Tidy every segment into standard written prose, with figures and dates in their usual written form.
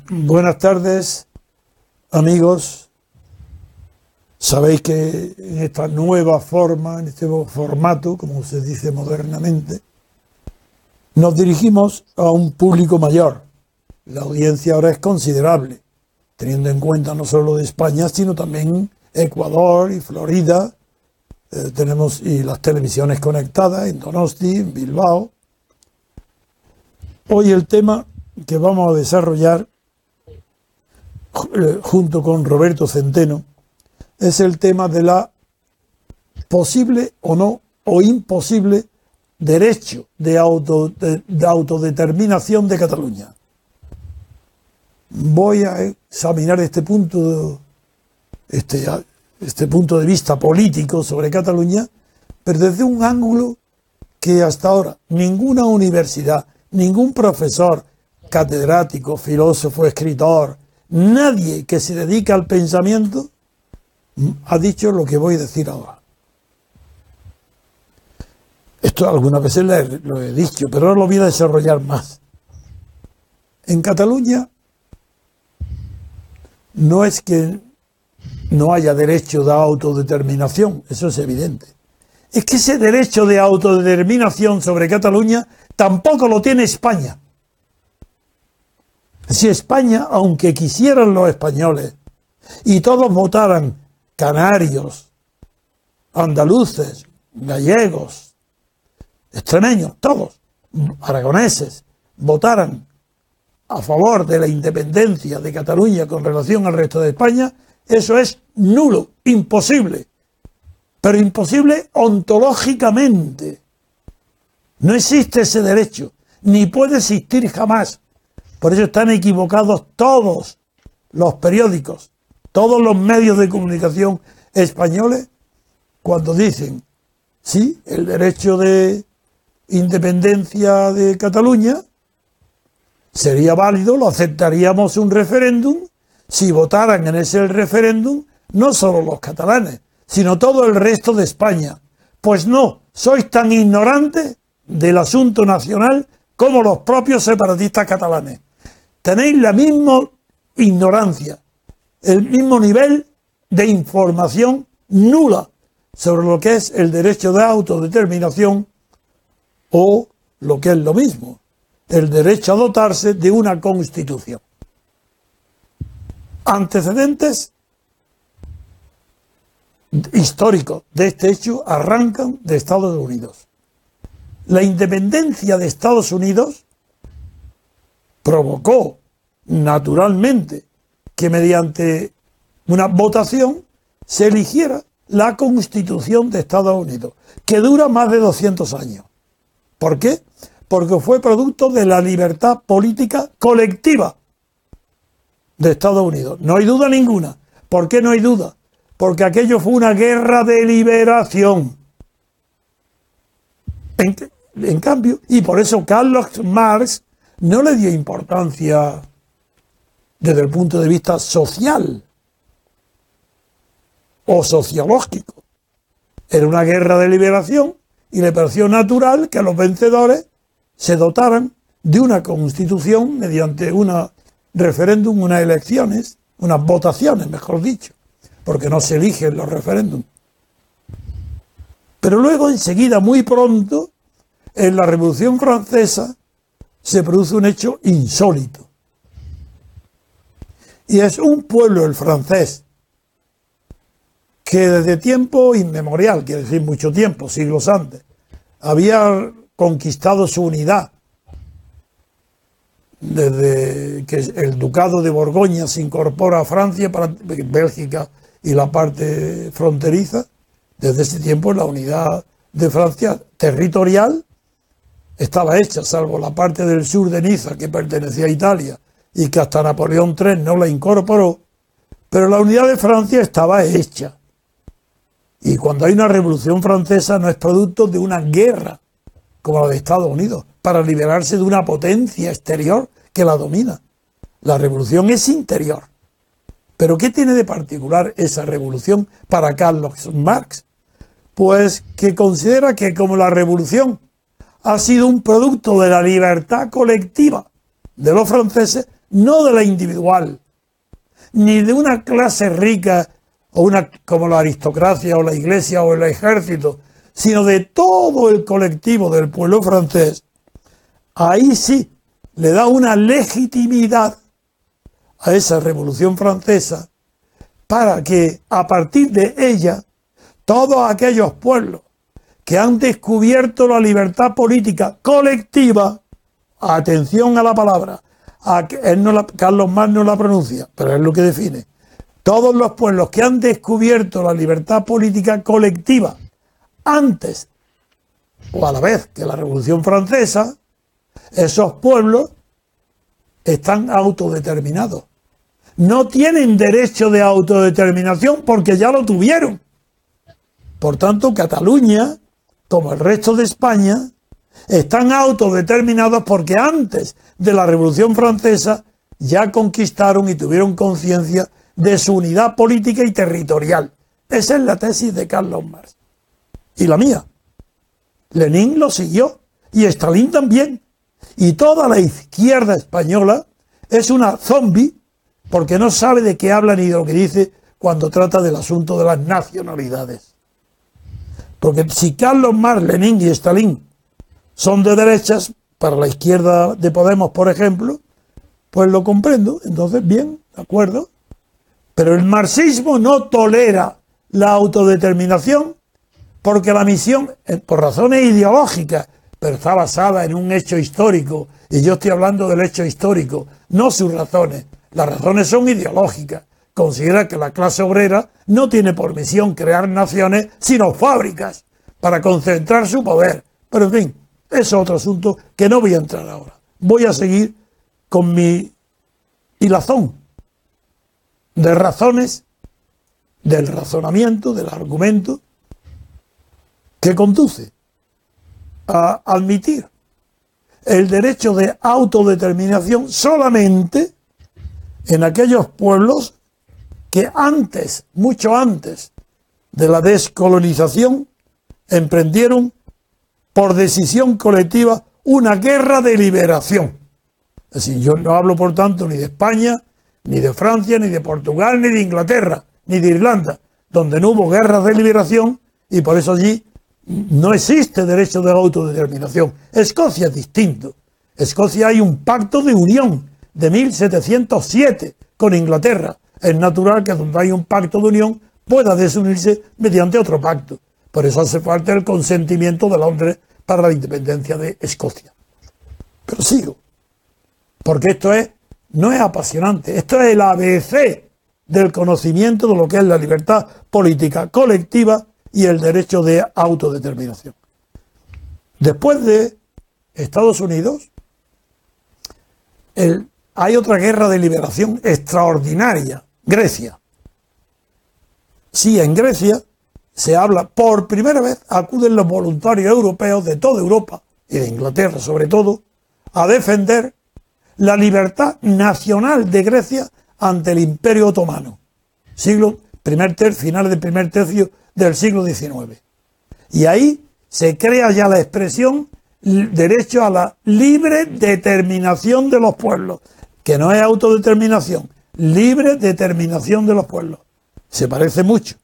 Buenas tardes, amigos. Sabéis que en esta nueva forma, en este nuevo formato, como se dice modernamente, nos dirigimos a un público mayor. La audiencia ahora es considerable, teniendo en cuenta no solo de España, sino también Ecuador y Florida. Tenemos y las televisiones conectadas en Donosti, en Bilbao. Hoy el tema que vamos a desarrollar junto con Roberto Centeno es el tema de la posible o no o imposible derecho de autodeterminación de Cataluña. Voy a examinar este punto de vista político sobre Cataluña, pero desde un ángulo que hasta ahora ninguna universidad, ningún profesor, catedrático, filósofo, escritor, nadie que se dedica al pensamiento ha dicho lo que voy a decir ahora. Esto algunas veces lo he dicho, pero ahora lo voy a desarrollar más. En Cataluña no es que no haya derecho de autodeterminación, eso es evidente. Es que ese derecho de autodeterminación sobre Cataluña tampoco lo tiene España. Si España, aunque quisieran los españoles y todos votaran, canarios, andaluces, gallegos, extremeños, todos, aragoneses, votaran a favor de la independencia de Cataluña con relación al resto de España, eso es nulo, imposible, pero imposible ontológicamente. No existe ese derecho, ni puede existir jamás. Por eso están equivocados todos los periódicos, todos los medios de comunicación españoles cuando dicen, sí, el derecho de independencia de Cataluña sería válido, lo aceptaríamos un referéndum si votaran en ese referéndum no solo los catalanes, sino todo el resto de España. Pues no, sois tan ignorantes del asunto nacional como los propios separatistas catalanes. Tenéis la misma ignorancia, el mismo nivel de información nula sobre lo que es el derecho de autodeterminación o, lo que es lo mismo, el derecho a dotarse de una constitución. Antecedentes históricos de este hecho arrancan de Estados Unidos. La independencia de Estados Unidos provocó naturalmente que mediante una votación se eligiera la Constitución de Estados Unidos, que dura más de 200 años. ¿Por qué? Porque fue producto de la libertad política colectiva de Estados Unidos. No hay duda ninguna. ¿Por qué no hay duda? Porque aquello fue una guerra de liberación. En cambio, y por eso Carlos Marx no le dio importancia desde el punto de vista social o sociológico. Era una guerra de liberación y le pareció natural que los vencedores se dotaran de una constitución mediante un referéndum, unas elecciones, unas votaciones, mejor dicho, porque no se eligen los referéndums. Pero luego, enseguida, muy pronto, en la Revolución Francesa, se produce un hecho insólito. Y es un pueblo, el francés, que desde tiempo inmemorial, quiere decir mucho tiempo, siglos antes, había conquistado su unidad. Desde que el Ducado de Borgoña se incorpora a Francia, para Bélgica y la parte fronteriza, desde ese tiempo la unidad de Francia territorial estaba hecha, salvo la parte del sur de Niza que pertenecía a Italia y que hasta Napoleón III no la incorporó, pero la unidad de Francia estaba hecha. Y cuando hay una revolución francesa no es producto de una guerra como la de Estados Unidos para liberarse de una potencia exterior que la domina. La revolución es interior. ¿Pero qué tiene de particular esa revolución para Carlos Marx? Pues que considera que como la revolución ha sido un producto de la libertad colectiva de los franceses, no de la individual, ni de una clase rica o una como la aristocracia o la iglesia o el ejército, sino de todo el colectivo del pueblo francés, ahí sí le da una legitimidad a esa Revolución Francesa para que a partir de ella todos aquellos pueblos que han descubierto la libertad política colectiva, atención a la palabra, Carlos Marx no la pronuncia, pero es lo que define, todos los pueblos que han descubierto la libertad política colectiva antes o a la vez que la Revolución Francesa, esos pueblos están autodeterminados. No tienen derecho de autodeterminación porque ya lo tuvieron. Por tanto, Cataluña, como el resto de España, están autodeterminados porque antes de la Revolución Francesa ya conquistaron y tuvieron conciencia de su unidad política y territorial. Esa es la tesis de Carlos Marx. Y la mía. Lenin lo siguió y Stalin también. Y toda la izquierda española es una zombie porque no sabe de qué habla ni de lo que dice cuando trata del asunto de las nacionalidades. Porque si Carlos Marx, Lenin y Stalin son de derechas, para la izquierda de Podemos, por ejemplo, pues lo comprendo. Entonces, bien, de acuerdo. Pero el marxismo no tolera la autodeterminación porque la misión, por razones ideológicas, pero está basada en un hecho histórico, y yo estoy hablando del hecho histórico, no sus razones. Las razones son ideológicas. Considera que la clase obrera no tiene por misión crear naciones, sino fábricas, para concentrar su poder. Pero en fin, es otro asunto que no voy a entrar ahora. Voy a seguir con mi hilazón de razones, del razonamiento, del argumento, que conduce a admitir el derecho de autodeterminación solamente en aquellos pueblos que antes, mucho antes de la descolonización, emprendieron por decisión colectiva una guerra de liberación. Es decir, yo no hablo por tanto ni de España, ni de Francia, ni de Portugal, ni de Inglaterra, ni de Irlanda, donde no hubo guerras de liberación y por eso allí no existe derecho de autodeterminación. Escocia es distinto. Escocia hay un pacto de unión de 1707 con Inglaterra. Es natural que donde hay un pacto de unión pueda desunirse mediante otro pacto. Por eso hace falta el consentimiento de Londres para la independencia de Escocia. Pero sigo, porque esto no es apasionante, esto es el ABC del conocimiento de lo que es la libertad política colectiva y el derecho de autodeterminación. Después de Estados Unidos, hay otra guerra de liberación extraordinaria, Grecia. Sí, en Grecia se habla, por primera vez acuden los voluntarios europeos de toda Europa, y de Inglaterra sobre todo, a defender la libertad nacional de Grecia ante el Imperio Otomano. Finales del primer tercio del siglo XIX. Y ahí se crea ya la expresión derecho a la libre determinación de los pueblos, que no es autodeterminación, libre determinación de los pueblos. Se parece mucho.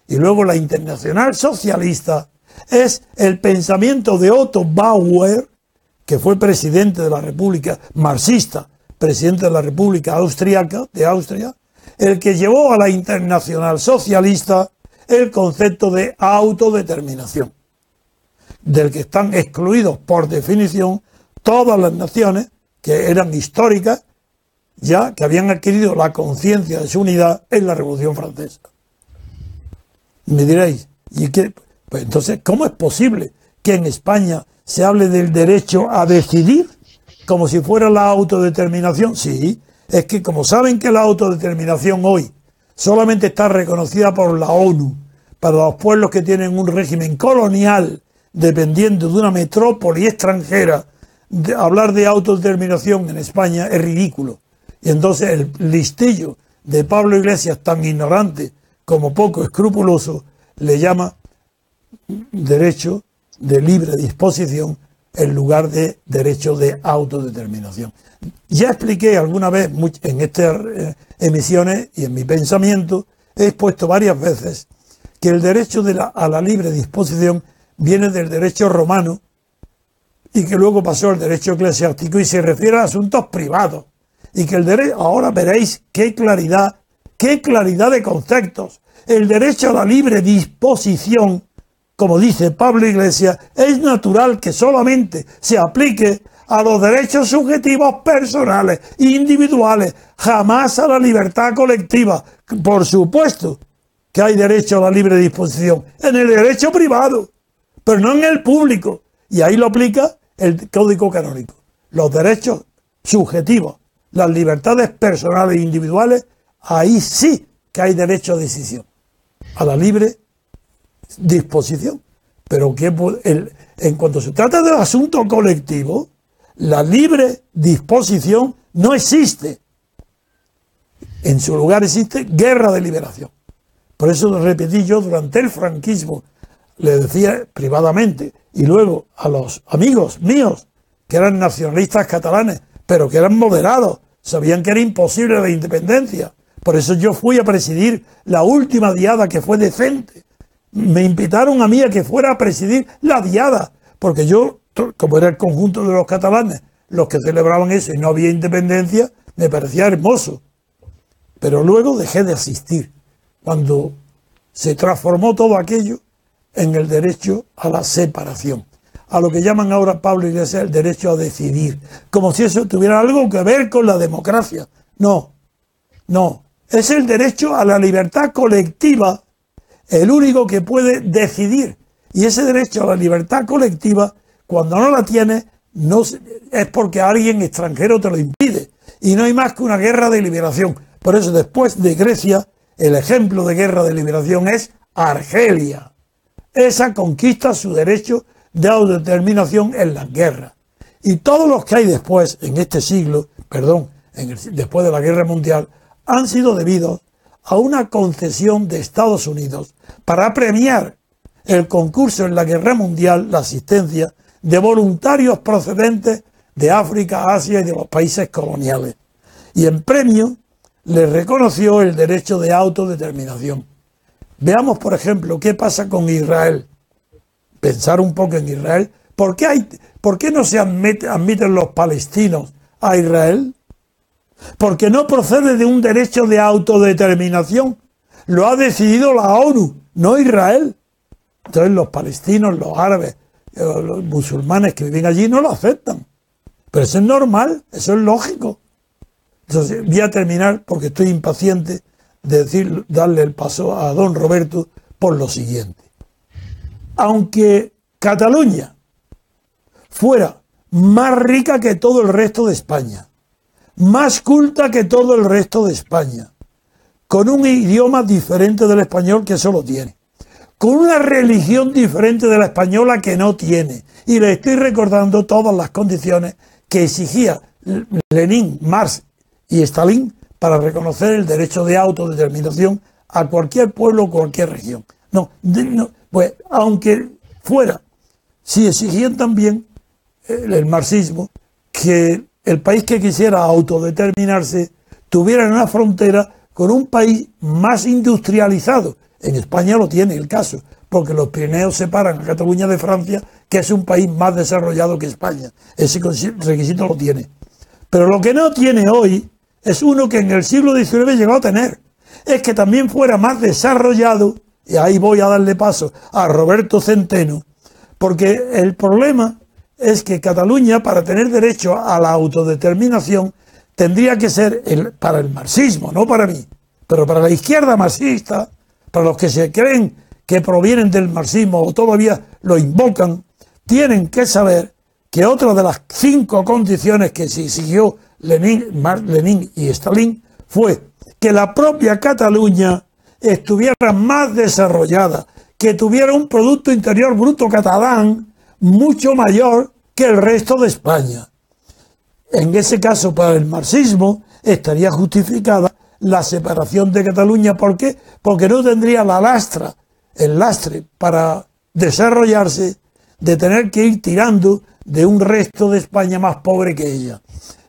Y luego la Internacional Socialista es el pensamiento de Otto Bauer, que fue presidente de la República marxista, presidente de la República Austriaca, de Austria, el que llevó a la Internacional Socialista el concepto de autodeterminación, del que están excluidos por definición todas las naciones que eran históricas, ya que habían adquirido la conciencia de su unidad en la Revolución Francesa. Me diréis, pues entonces, ¿cómo es posible que en España se hable del derecho a decidir como si fuera la autodeterminación? Sí, es que como saben que la autodeterminación hoy solamente está reconocida por la ONU para los pueblos que tienen un régimen colonial dependiendo de una metrópoli extranjera, hablar de autodeterminación en España es ridículo. Y entonces el listillo de Pablo Iglesias, tan ignorante como poco escrupuloso, le llama derecho de libre disposición en lugar de derecho de autodeterminación. Ya expliqué alguna vez en estas emisiones y en mi pensamiento, he expuesto varias veces que el derecho a la libre disposición viene del derecho romano y que luego pasó al derecho eclesiástico y se refiere a asuntos privados. Y que el derecho, ahora veréis qué claridad de conceptos. El derecho a la libre disposición, como dice Pablo Iglesias, es natural que solamente se aplique a los derechos subjetivos personales, individuales, jamás a la libertad colectiva. Por supuesto que hay derecho a la libre disposición en el derecho privado, pero no en el público. Y ahí lo aplica el Código Canónico. Los derechos subjetivos, las libertades personales e individuales, ahí sí que hay derecho a decisión, a la libre disposición. Pero que en cuanto se trata de asunto colectivo, la libre disposición no existe. En su lugar existe guerra de liberación. Por eso lo repetí yo durante el franquismo, le decía privadamente, y luego a los amigos míos, que eran nacionalistas catalanes, pero que eran moderados, sabían que era imposible la independencia. Por eso yo fui a presidir la última diada, que fue decente. Me invitaron a mí a que fuera a presidir la diada, porque yo, como era el conjunto de los catalanes los que celebraban eso y no había independencia, me parecía hermoso. Pero luego dejé de asistir, cuando se transformó todo aquello en el derecho a la separación, a lo que llaman ahora Pablo Iglesias el derecho a decidir, como si eso tuviera algo que ver con la democracia. No, es el derecho a la libertad colectiva el único que puede decidir, y ese derecho a la libertad colectiva, cuando no la tienes, no es porque alguien extranjero te lo impide, y no hay más que una guerra de liberación. Por eso después de Grecia, el ejemplo de guerra de liberación es Argelia. Esa conquista su derecho de autodeterminación en las guerras. Y todos los que hay después, en este siglo, después de la Guerra Mundial, han sido debidos a una concesión de Estados Unidos para premiar el concurso en la Guerra Mundial, la asistencia de voluntarios procedentes de África, Asia y de los países coloniales. Y en premio le reconoció el derecho de autodeterminación. Veamos, por ejemplo, qué pasa con Israel. Pensar un poco en Israel. ¿Por qué no se admiten los palestinos a Israel? Porque no procede de un derecho de autodeterminación. Lo ha decidido la ONU, no Israel. Entonces los palestinos, los árabes, los musulmanes que viven allí no lo aceptan. Pero eso es normal, eso es lógico. Entonces voy a terminar porque estoy impaciente de darle el paso a don Roberto por lo siguiente. Aunque Cataluña fuera más rica que todo el resto de España, más culta que todo el resto de España, con un idioma diferente del español que solo tiene, con una religión diferente de la española que no tiene, y le estoy recordando todas las condiciones que exigía Lenin, Marx y Stalin para reconocer el derecho de autodeterminación a cualquier pueblo o cualquier región. Pues aunque fuera, si exigían también el marxismo que el país que quisiera autodeterminarse tuviera una frontera con un país más industrializado. En España lo tiene el caso, porque los Pirineos separan a Cataluña de Francia, que es un país más desarrollado que España. Ese requisito lo tiene. Pero lo que no tiene hoy es uno que en el siglo XIX llegó a tener. Es que también fuera más desarrollado, y ahí voy a darle paso a Roberto Centeno, porque el problema es que Cataluña, para tener derecho a la autodeterminación, tendría que ser para el marxismo, no para mí, pero para la izquierda marxista, para los que se creen que provienen del marxismo o todavía lo invocan, tienen que saber que otra de las 5 condiciones que se exigió Lenin y Stalin fue que la propia Cataluña estuviera más desarrollada, que tuviera un Producto Interior Bruto catalán mucho mayor que el resto de España. En ese caso, para el marxismo, estaría justificada la separación de Cataluña. ¿Por qué? Porque no tendría el lastre para desarrollarse, de tener que ir tirando de un resto de España más pobre que ella.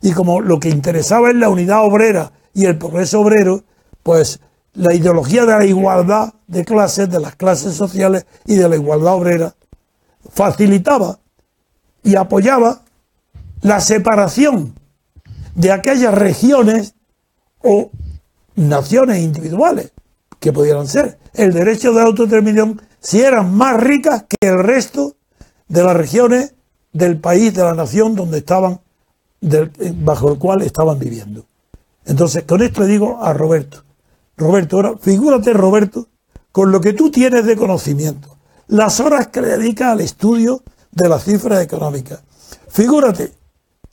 Y como lo que interesaba es la unidad obrera y el progreso obrero, pues la ideología de la igualdad de clases, de las clases sociales y de la igualdad obrera, facilitaba y apoyaba la separación de aquellas regiones o naciones individuales que pudieran ser. El derecho de autodeterminación si eran más ricas que el resto de las regiones del país, de la nación donde estaban, bajo el cual estaban viviendo. Entonces, con esto le digo a Roberto, ahora figúrate, Roberto, con lo que tú tienes de conocimiento, las horas que le dedicas al estudio de las cifras económicas. Figúrate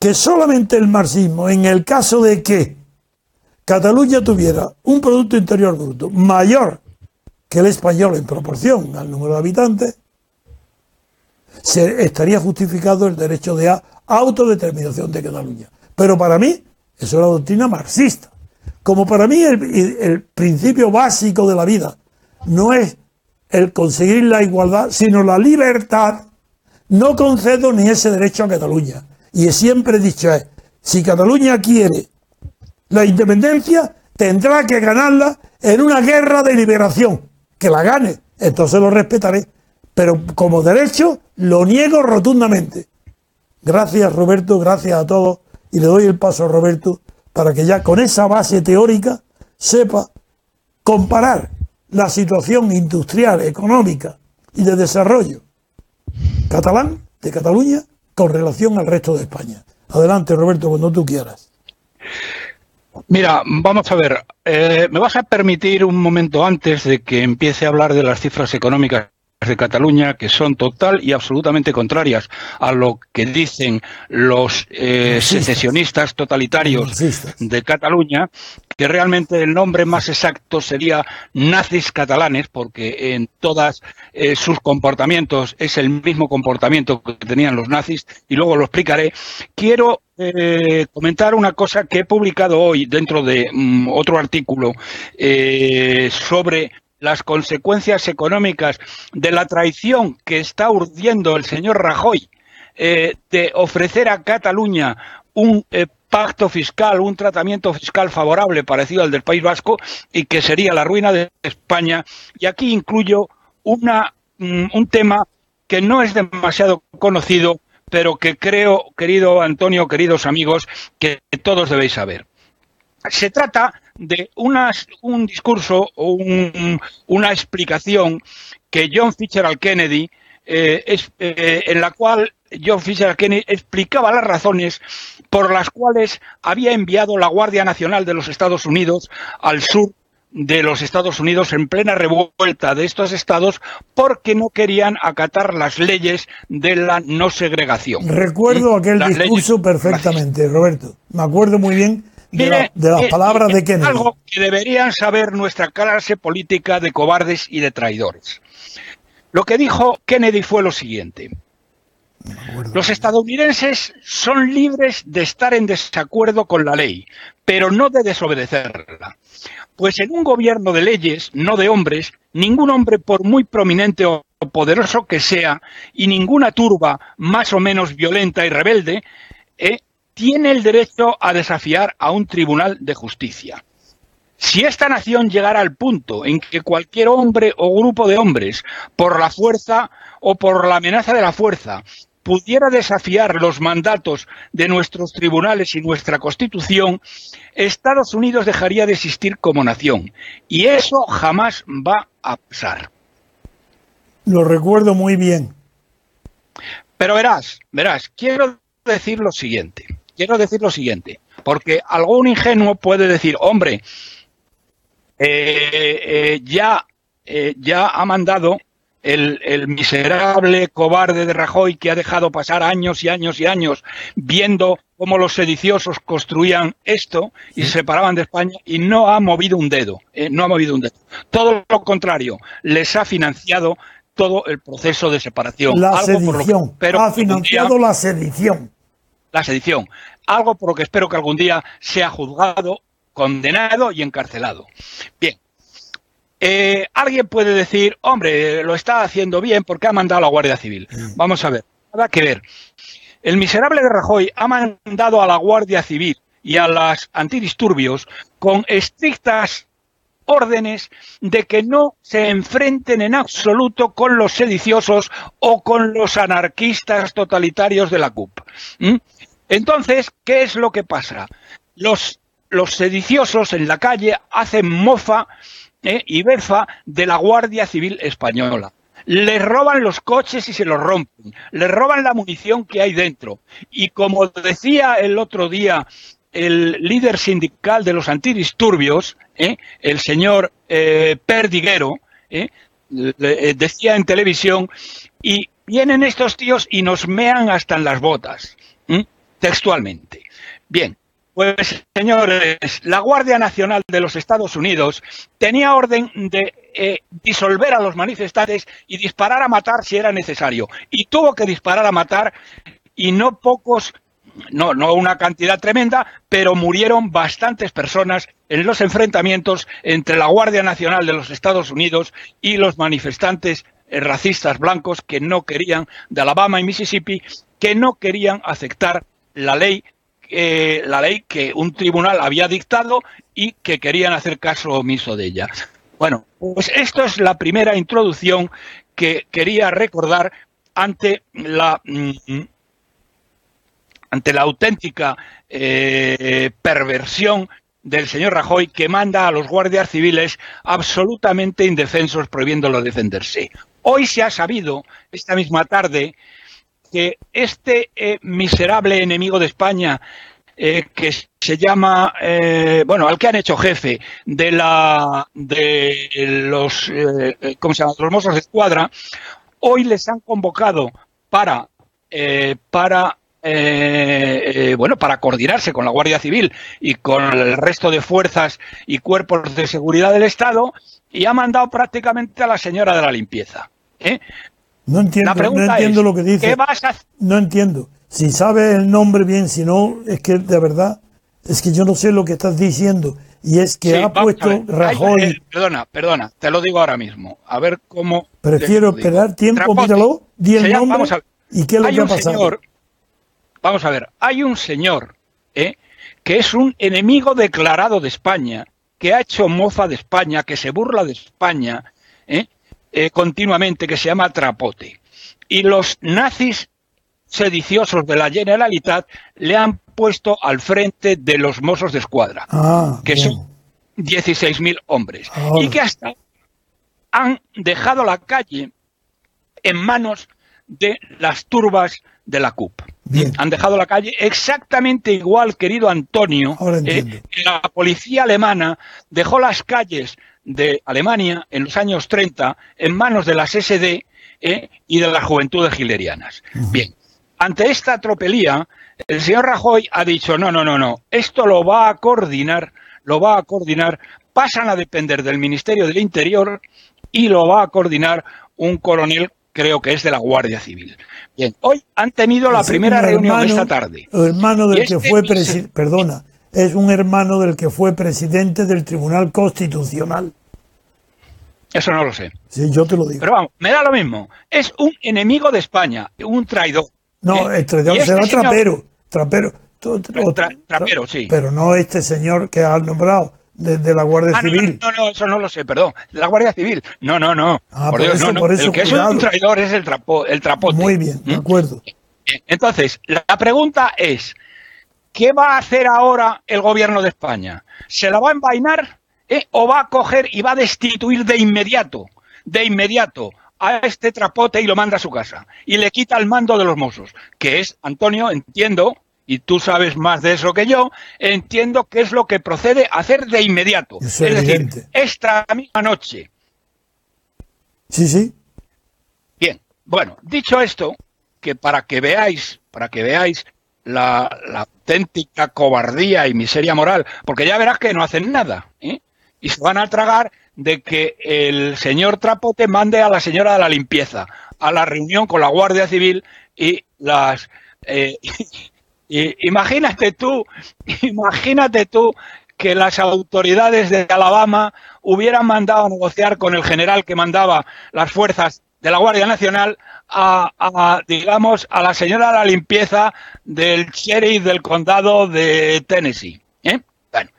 que solamente el marxismo, en el caso de que Cataluña tuviera un Producto Interior Bruto mayor que el español en proporción al número de habitantes, estaría justificado el derecho de autodeterminación de Cataluña. Pero para mí, eso es la doctrina marxista. Como para mí el principio básico de la vida no es el conseguir la igualdad, sino la libertad, no concedo ni ese derecho a Cataluña. Y siempre he dicho, si Cataluña quiere la independencia, tendrá que ganarla en una guerra de liberación. Que la gane, entonces lo respetaré. Pero como derecho, lo niego rotundamente. Gracias, Roberto, gracias a todos. Y le doy el paso a Roberto para que ya con esa base teórica sepa comparar la situación industrial, económica y de desarrollo catalán, de Cataluña, con relación al resto de España. Adelante, Roberto, cuando tú quieras. Mira, vamos a ver, me vas a permitir un momento antes de que empiece a hablar de las cifras económicas de Cataluña, que son total y absolutamente contrarias a lo que dicen los secesionistas totalitarios de Cataluña, que realmente el nombre más exacto sería nazis catalanes, porque en todas sus comportamientos es el mismo comportamiento que tenían los nazis, y luego lo explicaré. Quiero comentar una cosa que he publicado hoy dentro de otro artículo sobre las consecuencias económicas de la traición que está urdiendo el señor Rajoy de ofrecer a Cataluña un pacto fiscal, un tratamiento fiscal favorable parecido al del País Vasco y que sería la ruina de España. Y aquí incluyo un tema que no es demasiado conocido, pero que creo, querido Antonio, queridos amigos, que todos debéis saber. Se trata de un discurso o una explicación que John Fitzgerald Kennedy, en la cual John Fitzgerald Kennedy explicaba las razones por las cuales había enviado la Guardia Nacional de los Estados Unidos al sur de los Estados Unidos en plena revuelta de estos estados porque no querían acatar las leyes de la no segregación. Recuerdo aquel discurso perfectamente, Roberto. Me acuerdo muy bien de las palabras de Kennedy. Algo que deberían saber nuestra clase política de cobardes y de traidores. Lo que dijo Kennedy fue lo siguiente: los estadounidenses son libres de estar en desacuerdo con la ley, pero no de desobedecerla. Pues en un gobierno de leyes, no de hombres, ningún hombre, por muy prominente o poderoso que sea, y ninguna turba más o menos violenta y rebelde, tiene el derecho a desafiar a un tribunal de justicia. Si esta nación llegara al punto en que cualquier hombre o grupo de hombres, por la fuerza o por la amenaza de la fuerza, pudiera desafiar los mandatos de nuestros tribunales y nuestra Constitución, Estados Unidos dejaría de existir como nación. Y eso jamás va a pasar. Lo recuerdo muy bien. Pero verás, quiero decir lo siguiente, porque algún ingenuo puede decir, hombre, ya ha mandado el miserable cobarde de Rajoy, que ha dejado pasar años y años y años viendo cómo los sediciosos construían esto y se separaban de España, y no ha movido un dedo, Todo lo contrario, les ha financiado todo el proceso de separación. La sedición, ha financiado la sedición. La sedición, algo por lo que espero que algún día sea juzgado, condenado y encarcelado. Bien. Alguien puede decir, hombre, lo está haciendo bien porque ha mandado a la Guardia Civil. Vamos a ver, nada que ver. el miserable de Rajoy ha mandado a la Guardia Civil y a las antidisturbios con estrictas órdenes de que no se enfrenten en absoluto con los sediciosos o con los anarquistas totalitarios de la CUP. Entonces, ¿qué es lo que pasa? Los sediciosos en la calle hacen mofa y befa de la Guardia Civil española. Les roban los coches y se los rompen. Les roban la munición que hay dentro. Y como decía el otro día el líder sindical de los antidisturbios, el señor Perdiguero, decía en televisión, y vienen estos tíos y nos mean hasta en las botas, textualmente. Bien, pues señores, la Guardia Nacional de los Estados Unidos tenía orden de disolver a los manifestantes y disparar a matar si era necesario. Y tuvo que disparar a matar y no pocos... No una cantidad tremenda, pero murieron bastantes personas en los enfrentamientos entre la Guardia Nacional de los Estados Unidos y los manifestantes racistas blancos que no querían, de Alabama y Mississippi, que no querían aceptar la ley que un tribunal había dictado y que querían hacer caso omiso de ella. Bueno, pues esto es la primera introducción que quería recordar ante la auténtica perversión del señor Rajoy, que manda a los guardias civiles absolutamente indefensos prohibiéndolos defenderse. Hoy se ha sabido, esta misma tarde, que este miserable enemigo de España, que se llama, al que han hecho jefe de los Mossos de Escuadra, hoy les han convocado para coordinarse con la Guardia Civil y con el resto de fuerzas y cuerpos de seguridad del Estado, y ha mandado prácticamente a la señora de la limpieza. No entiendo lo que dice. ¿Qué vas a hacer? No entiendo. Si sabes el nombre bien, si no, es que de verdad, es que yo no sé lo que estás diciendo. Y es que ha puesto Rajoy... Perdona, te lo digo ahora mismo. A ver cómo... Prefiero esperar tiempo, Trapote. Míralo, di el nombre. ¿Y qué es lo que ha pasado? Vamos a ver, hay un señor que es un enemigo declarado de España, que ha hecho mofa de España, que se burla de España continuamente, que se llama Trapote. Y los nazis sediciosos de la Generalitat le han puesto al frente de los Mossos de Escuadra, que son 16.000 hombres, y que hasta han dejado la calle en manos de las turbas de la CUP. Bien. Han dejado la calle exactamente igual, querido Antonio, que la policía alemana dejó las calles de Alemania en los años 30 en manos de las SD y de las juventudes hitlerianas. Bien, ante esta tropelía, el señor Rajoy ha dicho, no, esto lo va a coordinar, pasan a depender del Ministerio del Interior y lo va a coordinar un coronel, creo que es de la Guardia Civil. Bien, hoy han tenido la primera reunión esta tarde. Hermano del que fue presidente, perdona, es un hermano del que fue presidente del Tribunal Constitucional. Eso no lo sé. Sí, yo te lo digo. Pero vamos, me da lo mismo. Es un enemigo de España, un traidor. No, el traidor será trapero. Trapero, sí. Pero no este señor que has nombrado. De la Guardia Civil. No, eso no lo sé, perdón. De la Guardia Civil. No. Por Dios, por eso, el que cuidado. Es un traidor es el trapote. Muy bien, de acuerdo. Entonces, la pregunta es, ¿qué va a hacer ahora el gobierno de España? ¿Se la va a envainar o va a coger y va a destituir de inmediato a este trapote y lo manda a su casa? Y le quita el mando de los Mossos, que es, Antonio, entiendo... y tú sabes más de eso que yo, entiendo que es lo que procede a hacer de inmediato. Eso es decir, esta misma noche. Sí. Bien, bueno, dicho esto, que para que veáis la auténtica cobardía y miseria moral, porque ya verás que no hacen nada, y se van a tragar de que el señor Trapote mande a la señora de la limpieza a la reunión con la Guardia Civil y las... Imagínate tú que las autoridades de Alabama hubieran mandado a negociar con el general que mandaba las fuerzas de la Guardia Nacional digamos, a la señora de la limpieza del sheriff del condado de Tennessee. Bueno,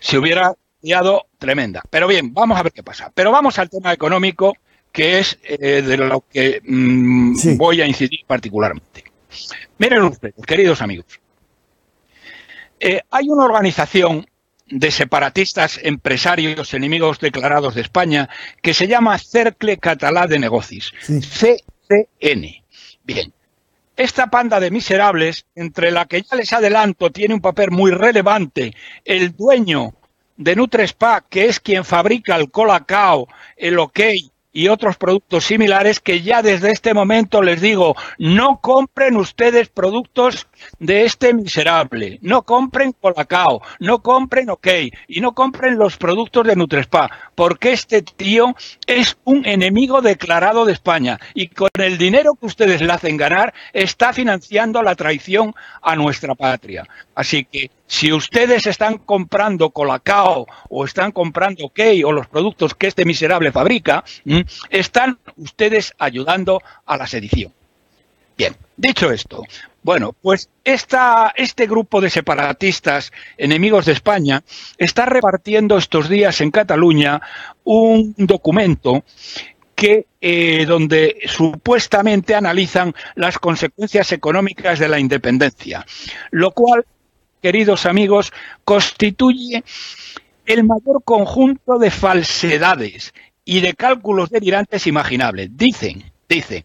se hubiera liado tremenda. Pero bien, vamos a ver qué pasa. Pero vamos al tema económico, que es de lo que sí. Voy a incidir particularmente. Miren ustedes, queridos amigos. Hay una organización de separatistas empresarios enemigos declarados de España que se llama Cercle Català de Negocis, sí. CCN. Bien, esta panda de miserables, entre la que ya les adelanto tiene un papel muy relevante el dueño de Nutrespa, que es quien fabrica el Colacao, el OK y otros productos similares, que ya desde este momento les digo, no compren ustedes productos de este miserable, no compren Colacao, no compren OK y no compren los productos de Nutrespa, porque este tío es un enemigo declarado de España y con el dinero que ustedes le hacen ganar está financiando la traición a nuestra patria. Así que si ustedes están comprando Colacao o están comprando OK o los productos que este miserable fabrica, están ustedes ayudando a la sedición. Bien, dicho esto, bueno, pues este grupo de separatistas enemigos de España está repartiendo estos días en Cataluña un documento que donde supuestamente analizan las consecuencias económicas de la independencia, lo cual, queridos amigos, constituye el mayor conjunto de falsedades y de cálculos delirantes imaginables. Dice,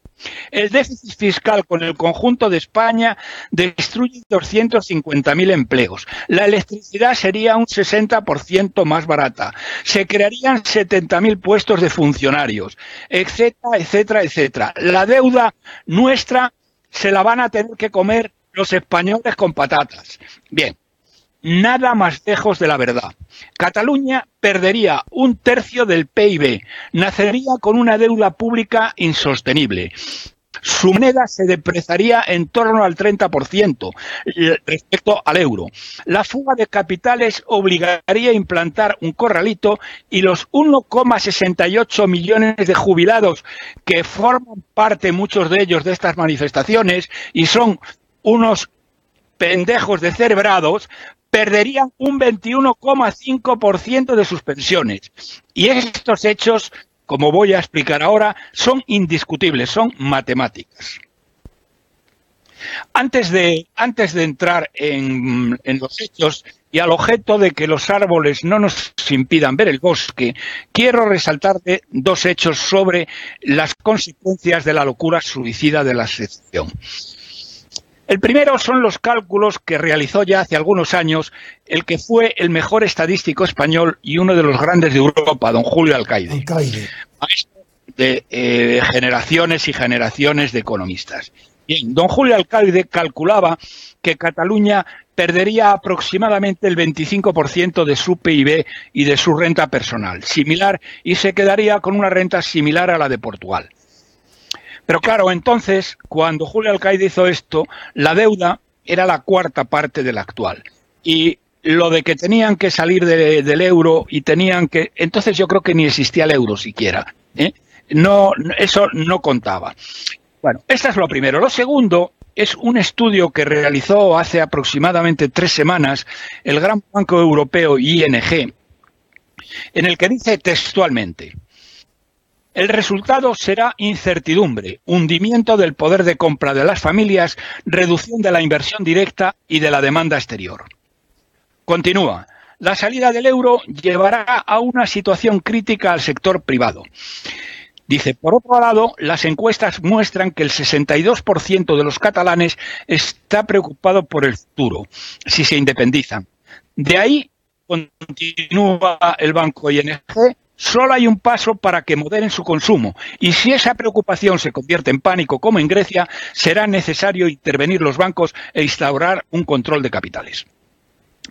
el déficit fiscal con el conjunto de España destruye 250.000 empleos. La electricidad sería un 60% más barata. Se crearían 70.000 puestos de funcionarios, etcétera, etcétera, etcétera. La deuda nuestra se la van a tener que comer los españoles con patatas. Bien, nada más lejos de la verdad. Cataluña perdería 1/3 del PIB, nacería con una deuda pública insostenible. Su moneda se depreciaría en torno al 30% respecto al euro. La fuga de capitales obligaría a implantar un corralito y los 1,68 millones de jubilados que forman parte, muchos de ellos, de estas manifestaciones y son unos pendejos descerebrados, perderían un 21,5% de sus pensiones. Y estos hechos, como voy a explicar ahora, son indiscutibles, son matemáticas. Antes de entrar en los hechos y al objeto de que los árboles no nos impidan ver el bosque, quiero resaltarle dos hechos sobre las consecuencias de la locura suicida de la secesión. El primero son los cálculos que realizó ya hace algunos años el que fue el mejor estadístico español y uno de los grandes de Europa, don Julio Alcaide. Maestro de generaciones y generaciones de economistas. Bien, don Julio Alcaide calculaba que Cataluña perdería aproximadamente el 25% de su PIB y de su renta personal, similar, y se quedaría con una renta similar a la de Portugal. Pero claro, entonces, cuando Julio Alcaide hizo esto, la deuda era la cuarta parte de la actual. Y lo de que tenían que salir del euro y tenían que... Entonces yo creo que ni existía el euro siquiera. No, eso no contaba. Bueno, esto es lo primero. Lo segundo es un estudio que realizó hace aproximadamente 3 semanas el Gran Banco Europeo ING, en el que dice textualmente: el resultado será incertidumbre, hundimiento del poder de compra de las familias, reducción de la inversión directa y de la demanda exterior. Continúa. La salida del euro llevará a una situación crítica al sector privado. Dice, por otro lado, las encuestas muestran que el 62% de los catalanes está preocupado por el futuro, si se independizan. De ahí, continúa el banco ING, solo hay un paso para que moderen su consumo y si esa preocupación se convierte en pánico como en Grecia, será necesario intervenir los bancos e instaurar un control de capitales.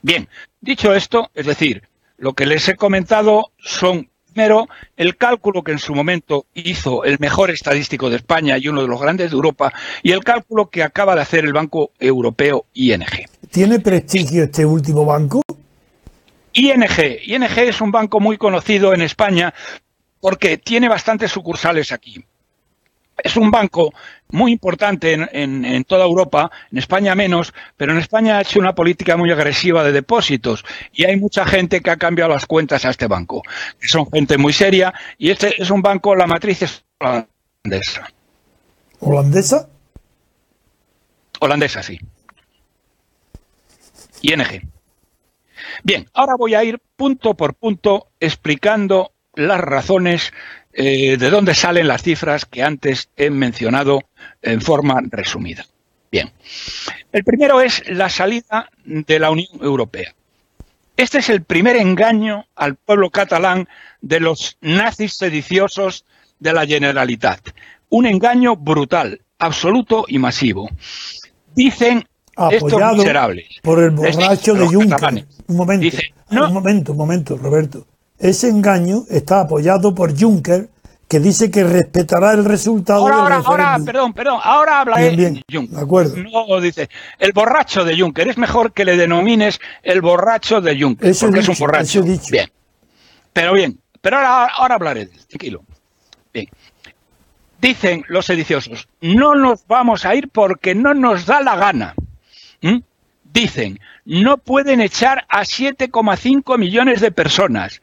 Bien, dicho esto, es decir, lo que les he comentado son, primero, el cálculo que en su momento hizo el mejor estadístico de España y uno de los grandes de Europa y el cálculo que acaba de hacer el Banco Europeo ING. ¿Tiene prestigio este último banco? ING es un banco muy conocido en España porque tiene bastantes sucursales aquí. Es un banco muy importante en toda Europa, en España menos, pero en España ha hecho una política muy agresiva de depósitos y hay mucha gente que ha cambiado las cuentas a este banco, que son gente muy seria, y este es un banco, la matriz es holandesa. ¿Holandesa? Holandesa, sí. ING. Bien, ahora voy a ir punto por punto explicando las razones de dónde salen las cifras que antes he mencionado en forma resumida. Bien, el primero es la salida de la Unión Europea. Este es el primer engaño al pueblo catalán de los nazis sediciosos de la Generalitat. Un engaño brutal, absoluto y masivo. Dicen estos miserables, por el borracho de Juncker. Catalanes. Un momento, Dice, no. un momento, Roberto. Ese engaño está apoyado por Juncker, que dice que respetará el resultado del referéndum. Perdón, ahora hablaré bien, de Juncker. De acuerdo. No, dice, el borracho de Juncker. Es mejor que le denomines el borracho de Juncker, porque es un borracho. Bien, pero ahora hablaré de él, tranquilo. Bien. Dicen los sediciosos, no nos vamos a ir porque no nos da la gana. Dicen, no pueden echar a 7,5 millones de personas.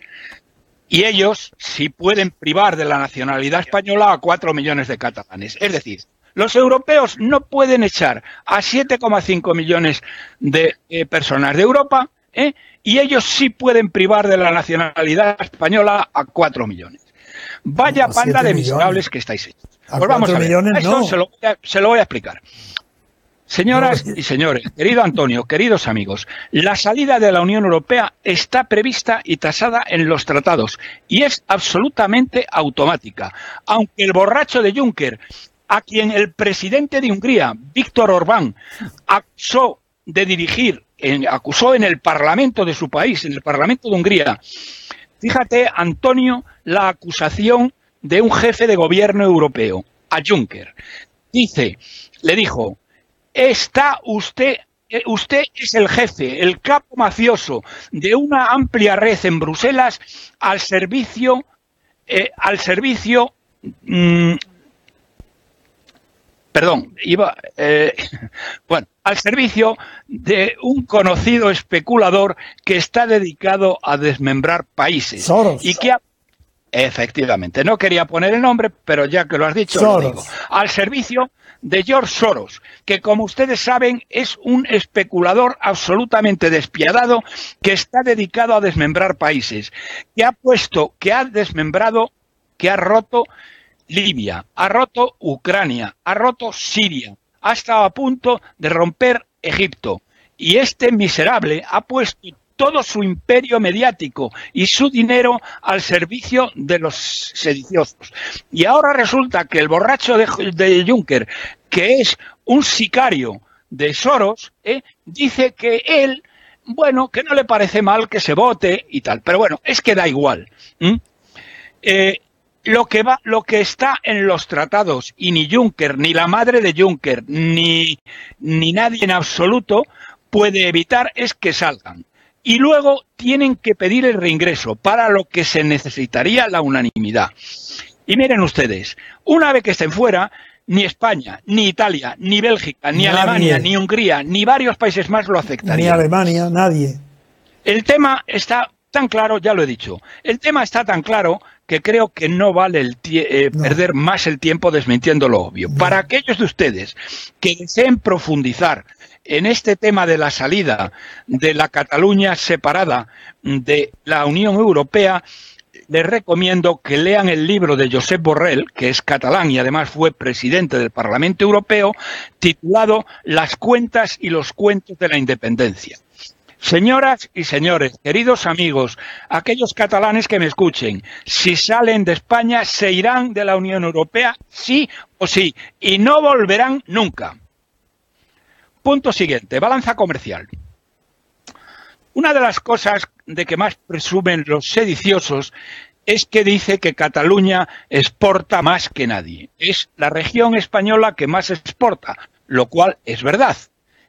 Y ellos sí pueden privar de la nacionalidad española a 4 millones de catalanes. Es decir, los europeos no pueden echar a 7,5 millones de personas de Europa, y ellos sí pueden privar de la nacionalidad española a 4 millones. Vaya panda de miserables que estáis hechos. Pues vamos a ver, eso se lo voy a explicar. Señoras y señores, querido Antonio, queridos amigos, la salida de la Unión Europea está prevista y tasada en los tratados y es absolutamente automática. Aunque el borracho de Juncker, a quien el presidente de Hungría, Viktor Orbán, acusó en el Parlamento de su país, en el Parlamento de Hungría, fíjate, Antonio, la acusación de un jefe de gobierno europeo a Juncker. Le dijo, usted es el jefe, el capo mafioso de una amplia red en Bruselas al servicio de un conocido especulador que está dedicado a desmembrar países. Soros. Y que efectivamente, no quería poner el nombre, pero ya que lo has dicho, lo digo. Al servicio de George Soros, que como ustedes saben es un especulador absolutamente despiadado que está dedicado a desmembrar países, que ha desmembrado, que ha roto Libia, ha roto Ucrania, ha roto Siria, ha estado a punto de romper Egipto. Y este miserable ha puesto todo su imperio mediático y su dinero al servicio de los sediciosos. Y ahora resulta que el borracho de Juncker, que es un sicario de Soros, dice que él, bueno, que no le parece mal que se vote y tal. Pero bueno, es que da igual. Lo que está en los tratados, y ni Juncker, ni la madre de Juncker, ni nadie en absoluto puede evitar, es que salgan. Y luego tienen que pedir el reingreso, para lo que se necesitaría la unanimidad. Y miren ustedes, una vez que estén fuera, ni España, ni Italia, ni Bélgica, ni Alemania, ni Hungría, ni varios países más lo aceptarían. Ni Alemania, nadie. El tema está tan claro, ya lo he dicho, el tema está tan claro que creo que no vale perder más el tiempo desmintiendo lo obvio. No. Para aquellos de ustedes que deseen profundizar en este tema de la salida de la Cataluña separada de la Unión Europea, les recomiendo que lean el libro de Josep Borrell, que es catalán y además fue presidente del Parlamento Europeo, titulado Las cuentas y los cuentos de la independencia. Señoras y señores, queridos amigos, aquellos catalanes que me escuchen, si salen de España, se irán de la Unión Europea, sí o sí, y no volverán nunca. Punto siguiente, balanza comercial. Una de las cosas de que más presumen los sediciosos es que dice que Cataluña exporta más que nadie. Es la región española que más exporta, lo cual es verdad.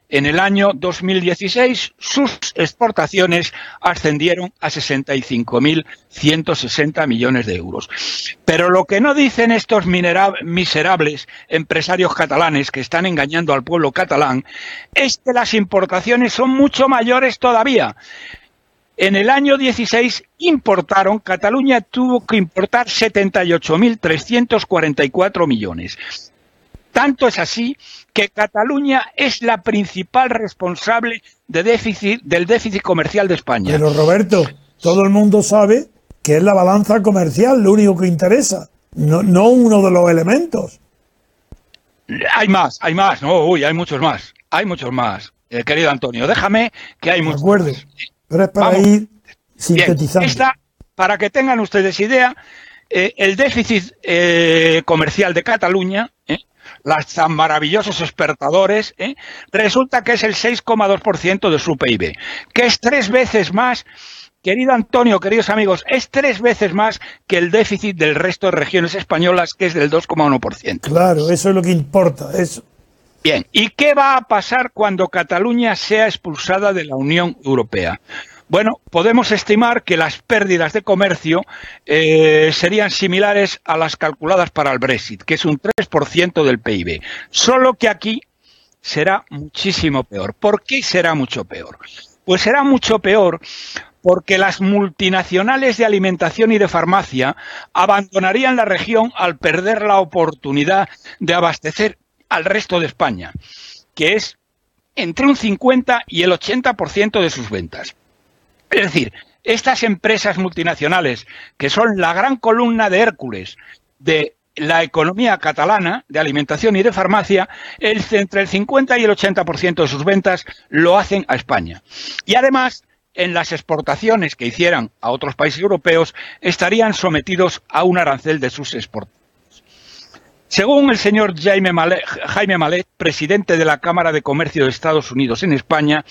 En el año 2016 sus exportaciones ascendieron a 65.160 millones de euros. Pero lo que no dicen estos miserables empresarios catalanes que están engañando al pueblo catalán es que las importaciones son mucho mayores todavía. En el año 16 Cataluña tuvo que importar 78.344 millones. Tanto es así que Cataluña es la principal responsable del déficit comercial de España. Pero Roberto, todo el mundo sabe que es la balanza comercial lo único que interesa, no uno de los elementos. Hay más, no, hay muchos más, querido Antonio, déjame que hay muchos más. De acuerdo, pero es para ir sintetizando. Bien, para que tengan ustedes idea, el déficit comercial de Cataluña, los tan maravillosos exportadores, resulta que es el 6,2% de su PIB, que es 3 veces más, querido Antonio, queridos amigos, es 3 veces más que el déficit del resto de regiones españolas, que es del 2,1%. Claro, eso es lo que importa, eso. Bien, ¿y qué va a pasar cuando Cataluña sea expulsada de la Unión Europea? Bueno, podemos estimar que las pérdidas de comercio serían similares a las calculadas para el Brexit, que es un 3% del PIB. Solo que aquí será muchísimo peor. ¿Por qué será mucho peor? Pues será mucho peor porque las multinacionales de alimentación y de farmacia abandonarían la región al perder la oportunidad de abastecer al resto de España, que es entre un 50 y el 80% de sus ventas. Es decir, estas empresas multinacionales, que son la gran columna de Hércules de la economía catalana, de alimentación y de farmacia, entre el 50 y el 80% de sus ventas lo hacen a España. Y además, en las exportaciones que hicieran a otros países europeos, estarían sometidos a un arancel de sus exportaciones. Según el señor Jaime Malet, presidente de la Cámara de Comercio de Estados Unidos en España,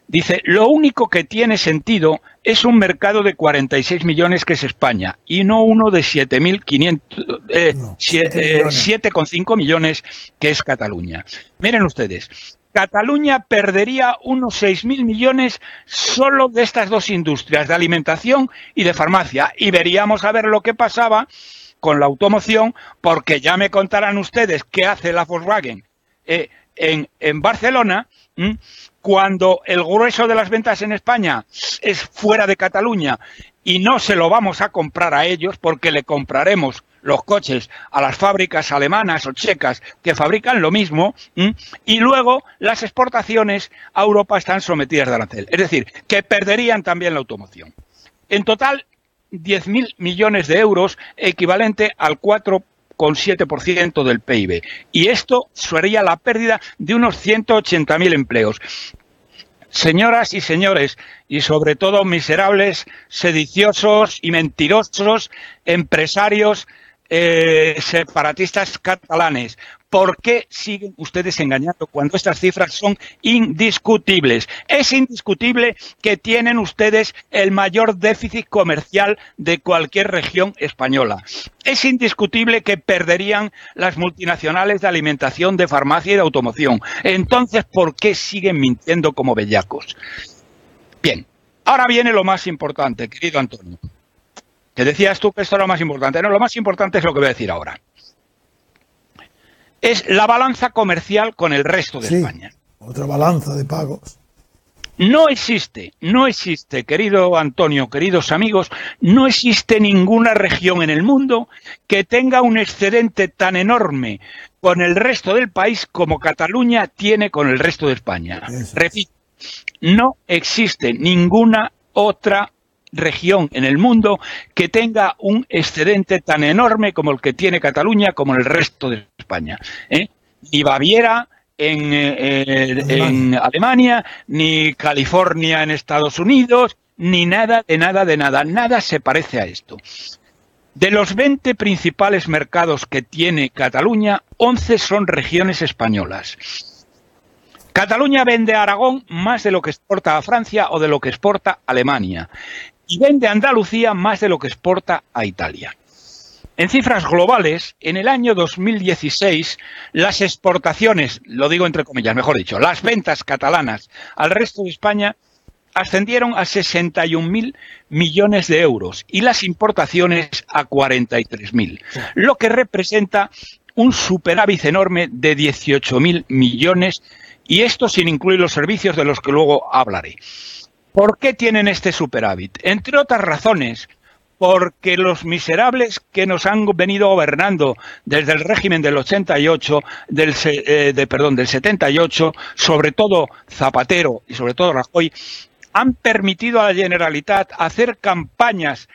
dice, lo único que tiene sentido es un mercado de 46 millones que es España y no uno de 7,5 millones que es Cataluña. Miren ustedes, Cataluña perdería unos 6.000 millones solo de estas dos industrias, de alimentación y de farmacia, y veríamos a ver lo que pasaba con la automoción, porque ya me contarán ustedes qué hace la Volkswagen en Barcelona, cuando el grueso de las ventas en España es fuera de Cataluña y no se lo vamos a comprar a ellos porque le compraremos los coches a las fábricas alemanas o checas que fabrican lo mismo, y luego las exportaciones a Europa están sometidas de arancel. Es decir, que perderían también la automoción. En total, 10.000 millones de euros, equivalente al 4,7% del PIB. Y esto sería la pérdida de unos 180.000 empleos. Señoras y señores, y sobre todo miserables, sediciosos y mentirosos empresarios separatistas catalanes, ¿por qué siguen ustedes engañando cuando estas cifras son indiscutibles? Es indiscutible que tienen ustedes el mayor déficit comercial de cualquier región española. Es indiscutible que perderían las multinacionales de alimentación, de farmacia y de automoción. Entonces, ¿por qué siguen mintiendo como bellacos? Bien, ahora viene lo más importante, querido Antonio. Que decías tú que esto era lo más importante. No, lo más importante es lo que voy a decir ahora. Es la balanza comercial con el resto de España. Otra balanza de pagos. No existe, querido Antonio, queridos amigos, no existe ninguna región en el mundo que tenga un excedente tan enorme con el resto del país como Cataluña tiene con el resto de España. Repito, no existe ninguna otra región en el mundo que tenga un excedente tan enorme como el que tiene Cataluña, como el resto de España. Ni Baviera en Alemania, ni California en Estados Unidos, ni nada de nada. Nada se parece a esto. De los 20 principales mercados que tiene Cataluña, 11 son regiones españolas. Cataluña vende a Aragón más de lo que exporta a Francia o de lo que exporta a Alemania. Y vende a Andalucía más de lo que exporta a Italia. En cifras globales, en el año 2016, las exportaciones, lo digo entre comillas, mejor dicho, las ventas catalanas al resto de España ascendieron a 61.000 millones de euros y las importaciones a 43.000, lo que representa un superávit enorme de 18.000 millones, y esto sin incluir los servicios de los que luego hablaré. ¿Por qué tienen este superávit? Entre otras razones, porque los miserables que nos han venido gobernando desde el régimen del 88, del 78, sobre todo Zapatero y sobre todo Rajoy, han permitido a la Generalitat hacer campañas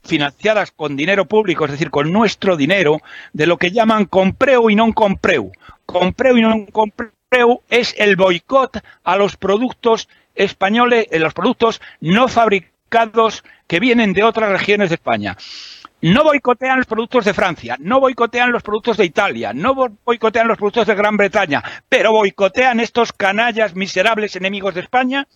financiadas con dinero público, es decir, con nuestro dinero, de lo que llaman compreu y non compreu. Compreu y non compreu es el boicot a los productos españoles, los productos no fabricados que vienen de otras regiones de España. No boicotean los productos de Francia, no boicotean los productos de Italia, no boicotean los productos de Gran Bretaña, pero boicotean estos canallas miserables enemigos de España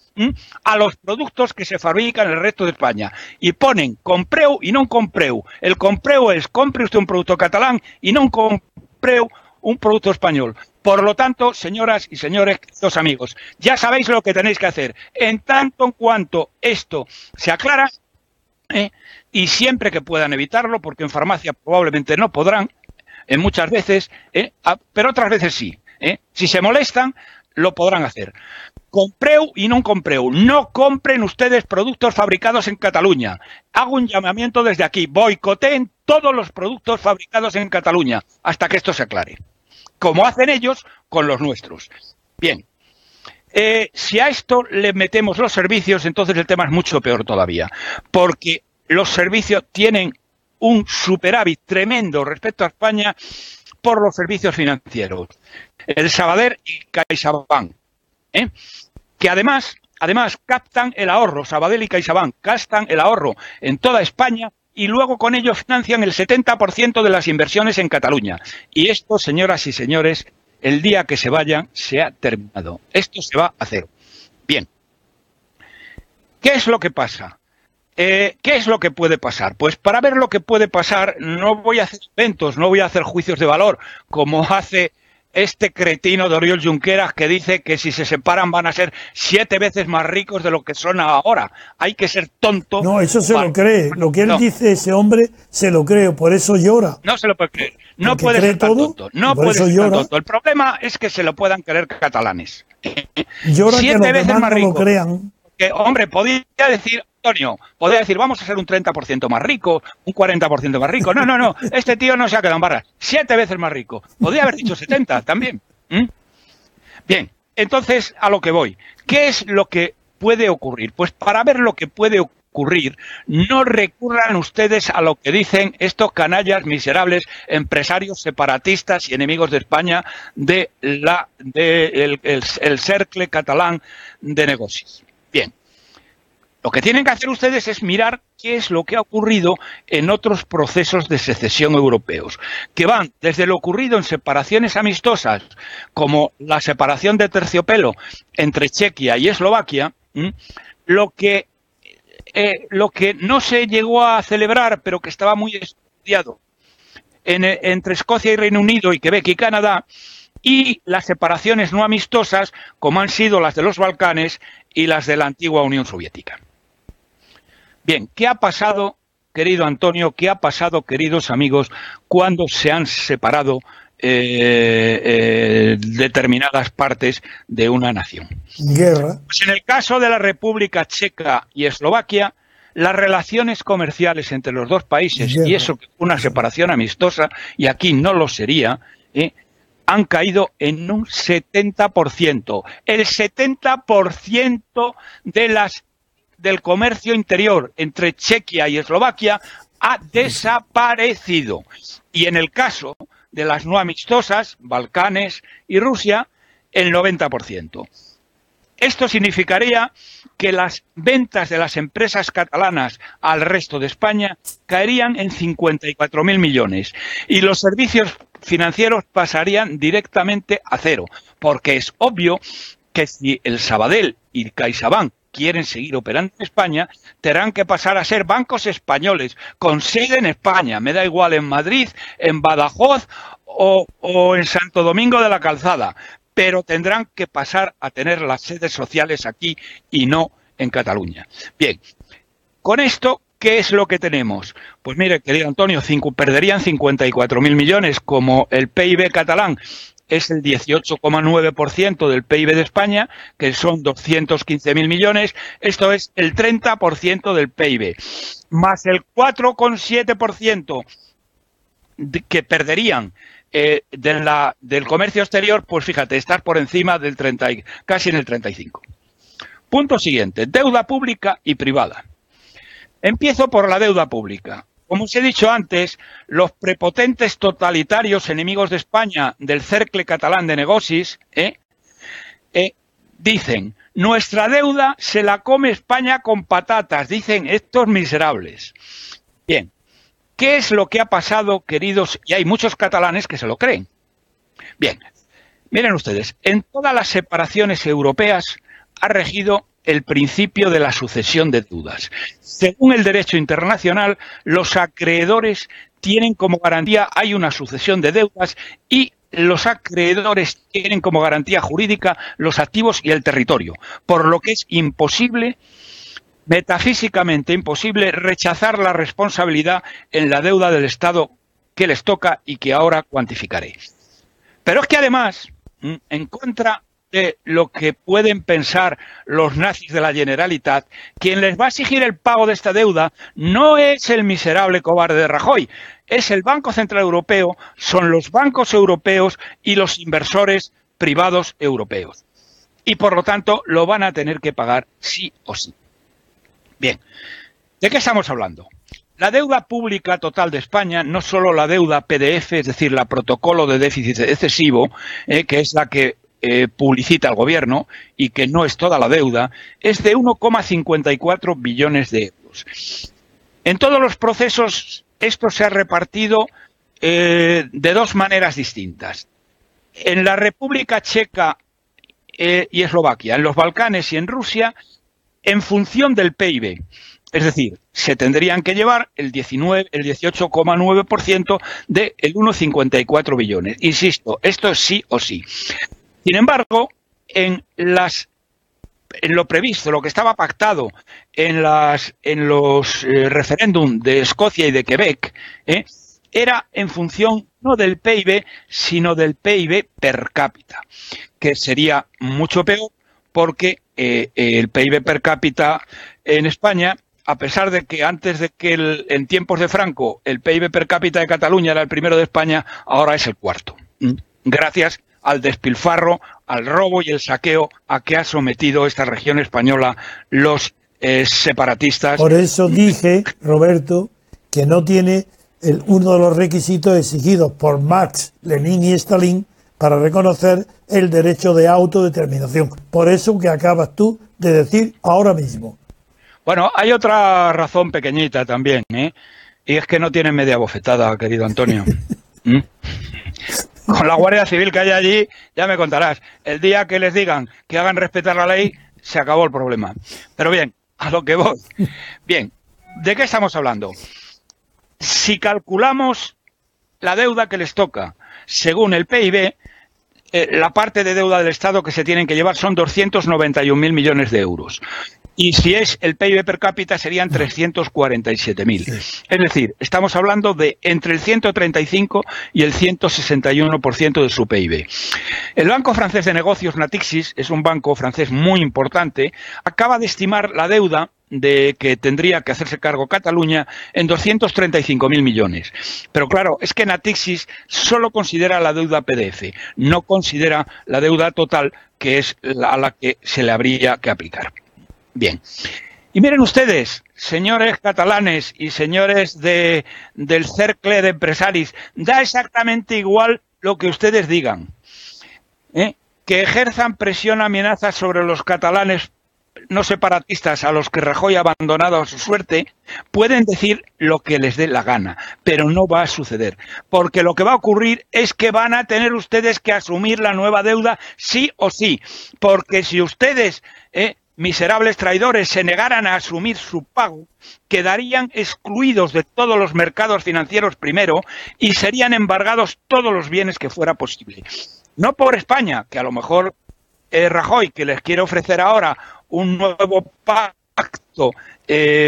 a los productos que se fabrican en el resto de España. Y ponen compreu y non compreu. El compreu es compre usted un producto catalán y non compreu un producto español. Por lo tanto, señoras y señores, queridos amigos, ya sabéis lo que tenéis que hacer. En tanto en cuanto esto se aclara, y siempre que puedan evitarlo, porque en farmacia probablemente no podrán, muchas veces, pero otras veces sí. Si se molestan, lo podrán hacer. Compreu y non compreu. No compren ustedes productos fabricados en Cataluña. Hago un llamamiento desde aquí. Boicoteen todos los productos fabricados en Cataluña hasta que esto se aclare, como hacen ellos con los nuestros. Bien. Si a esto le metemos los servicios, entonces el tema es mucho peor todavía, porque los servicios tienen un superávit tremendo respecto a España por los servicios financieros. El Sabadell y CaixaBank, que además captan el ahorro. Sabadell y CaixaBank captan el ahorro en toda España y luego con ello financian el 70% de las inversiones en Cataluña. Y esto, señoras y señores, el día que se vayan, se ha terminado. Esto se va a hacer. Bien. ¿Qué es lo que pasa? ¿Qué es lo que puede pasar? Pues para ver lo que puede pasar, no voy a hacer eventos, no voy a hacer juicios de valor, como hace este cretino de Oriol Junqueras, que dice que si se separan van a ser 7 veces más ricos de lo que son ahora. Hay que ser tonto. No, eso se lo cree. Lo que él dice, ese hombre, se lo cree, por eso llora. No se lo puede creer. No puede ser tan tonto. No puede ser tan tonto. El problema es que se lo puedan creer catalanes. Llora 7 que los veces demás más no rico. lo crean. Que, hombre, podría decir, Antonio, podría decir, vamos a ser un 30% más rico, un 40% más rico. No, este tío no se ha quedado en barra. 7 veces más rico. Podría haber dicho 70 también. Bien, entonces a lo que voy. ¿Qué es lo que puede ocurrir? Pues para ver lo que puede ocurrir, no recurran ustedes a lo que dicen estos canallas miserables, empresarios separatistas y enemigos de España el cercle catalán de negocios. Bien, lo que tienen que hacer ustedes es mirar qué es lo que ha ocurrido en otros procesos de secesión europeos, que van desde lo ocurrido en separaciones amistosas, como la separación de terciopelo entre Chequia y Eslovaquia, lo que no se llegó a celebrar, pero que estaba muy estudiado, entre Escocia y Reino Unido y Quebec y Canadá, y las separaciones no amistosas, como han sido las de los Balcanes y las de la antigua Unión Soviética. Bien, ¿qué ha pasado, querido Antonio? ¿Qué ha pasado, queridos amigos, cuando se han separado determinadas partes de una nación? Guerra. Pues en el caso de la República Checa y Eslovaquia, las relaciones comerciales entre los dos países, y eso que fue una separación amistosa, y aquí no lo sería, han caído en un 70%. El 70% del comercio interior entre Chequia y Eslovaquia ha desaparecido. Y en el caso de las no amistosas, Balcanes y Rusia, el 90%. Esto significaría que las ventas de las empresas catalanas al resto de España caerían en 54.000 millones y los servicios financieros pasarían directamente a cero, porque es obvio que si el Sabadell y CaixaBank quieren seguir operando en España, tendrán que pasar a ser bancos españoles, con sede en España, me da igual en Madrid, en Badajoz o en Santo Domingo de la Calzada, pero tendrán que pasar a tener las sedes sociales aquí y no en Cataluña. Bien, con esto, ¿qué es lo que tenemos? Pues mire, querido Antonio, perderían 54.000 millones, como el PIB catalán es el 18,9% del PIB de España, que son 215.000 millones, esto es el 30% del PIB, más el 4,7% que perderían del comercio exterior, pues fíjate, estar por encima del 30, casi en el 35. Punto siguiente, deuda pública y privada. Empiezo por la deuda pública. Como os he dicho antes, los prepotentes totalitarios enemigos de España del cercle catalán de negocis dicen, nuestra deuda se la come España con patatas, dicen estos miserables. Bien, ¿qué es lo que ha pasado, queridos? Y hay muchos catalanes que se lo creen. Bien, miren ustedes, en todas las separaciones europeas ha regido el principio de la sucesión de deudas. Según el derecho internacional, los acreedores tienen como garantía, hay una sucesión de deudas y los acreedores tienen como garantía jurídica los activos y el territorio, por lo que es imposible, metafísicamente imposible, rechazar la responsabilidad en la deuda del Estado que les toca y que ahora cuantificaré. Pero es que además, en contra de lo que pueden pensar los nazis de la Generalitat, quien les va a exigir el pago de esta deuda no es el miserable cobarde de Rajoy, es el Banco Central Europeo, son los bancos europeos y los inversores privados europeos. Y por lo tanto lo van a tener que pagar sí o sí. Bien, ¿de qué estamos hablando? La deuda pública total de España, no solo la deuda PDF, es decir, la protocolo de déficit excesivo, que es la que publicita el gobierno y que no es toda la deuda, es de 1,54 billones de euros. En todos los procesos esto se ha repartido de dos maneras distintas. En la República Checa y Eslovaquia, en los Balcanes y en Rusia, en función del PIB. Es decir, se tendrían que llevar el 18,9% del 1,54 billones. Insisto, esto es sí o sí. Sin embargo, en lo previsto, lo que estaba pactado en los referéndum de Escocia y de Quebec, era en función no del PIB, sino del PIB per cápita, que sería mucho peor porque el PIB per cápita en España, a pesar de que antes de que en tiempos de Franco el PIB per cápita de Cataluña era el primero de España, ahora es el cuarto. Gracias al despilfarro, al robo y el saqueo a que ha sometido esta región española los separatistas. Por eso dije, Roberto, que no tiene uno de los requisitos exigidos por Marx, Lenin y Stalin para reconocer el derecho de autodeterminación. Por eso que acabas tú de decir ahora mismo. Bueno, hay otra razón pequeñita también, y es que no tienen media bofetada, querido Antonio. Con la Guardia Civil que hay allí, ya me contarás. El día que les digan que hagan respetar la ley, se acabó el problema. Pero bien, a lo que voy. Bien, ¿de qué estamos hablando? Si calculamos la deuda que les toca según el PIB, la parte de deuda del Estado que se tienen que llevar son 291.000 millones de euros. Y si es el PIB per cápita serían 347.000. Sí. Es decir, estamos hablando de entre el 135 y el 161% de su PIB. El Banco Francés de Negocios, Natixis, es un banco francés muy importante, acaba de estimar la deuda de que tendría que hacerse cargo Cataluña en 235.000 millones. Pero claro, es que Natixis solo considera la deuda PDF, no considera la deuda total, que es a la que se le habría que aplicar. Bien. Y miren ustedes, señores catalanes y señores del cercle de empresaris, da exactamente igual lo que ustedes digan. Que ejerzan presión, amenazas sobre los catalanes no separatistas a los que Rajoy ha abandonado a su suerte, pueden decir lo que les dé la gana, pero no va a suceder, porque lo que va a ocurrir es que van a tener ustedes que asumir la nueva deuda sí o sí, porque si ustedes miserables traidores se negaran a asumir su pago, quedarían excluidos de todos los mercados financieros primero y serían embargados todos los bienes que fuera posible. No por España, que a lo mejor Rajoy, que les quiere ofrecer ahora un nuevo pacto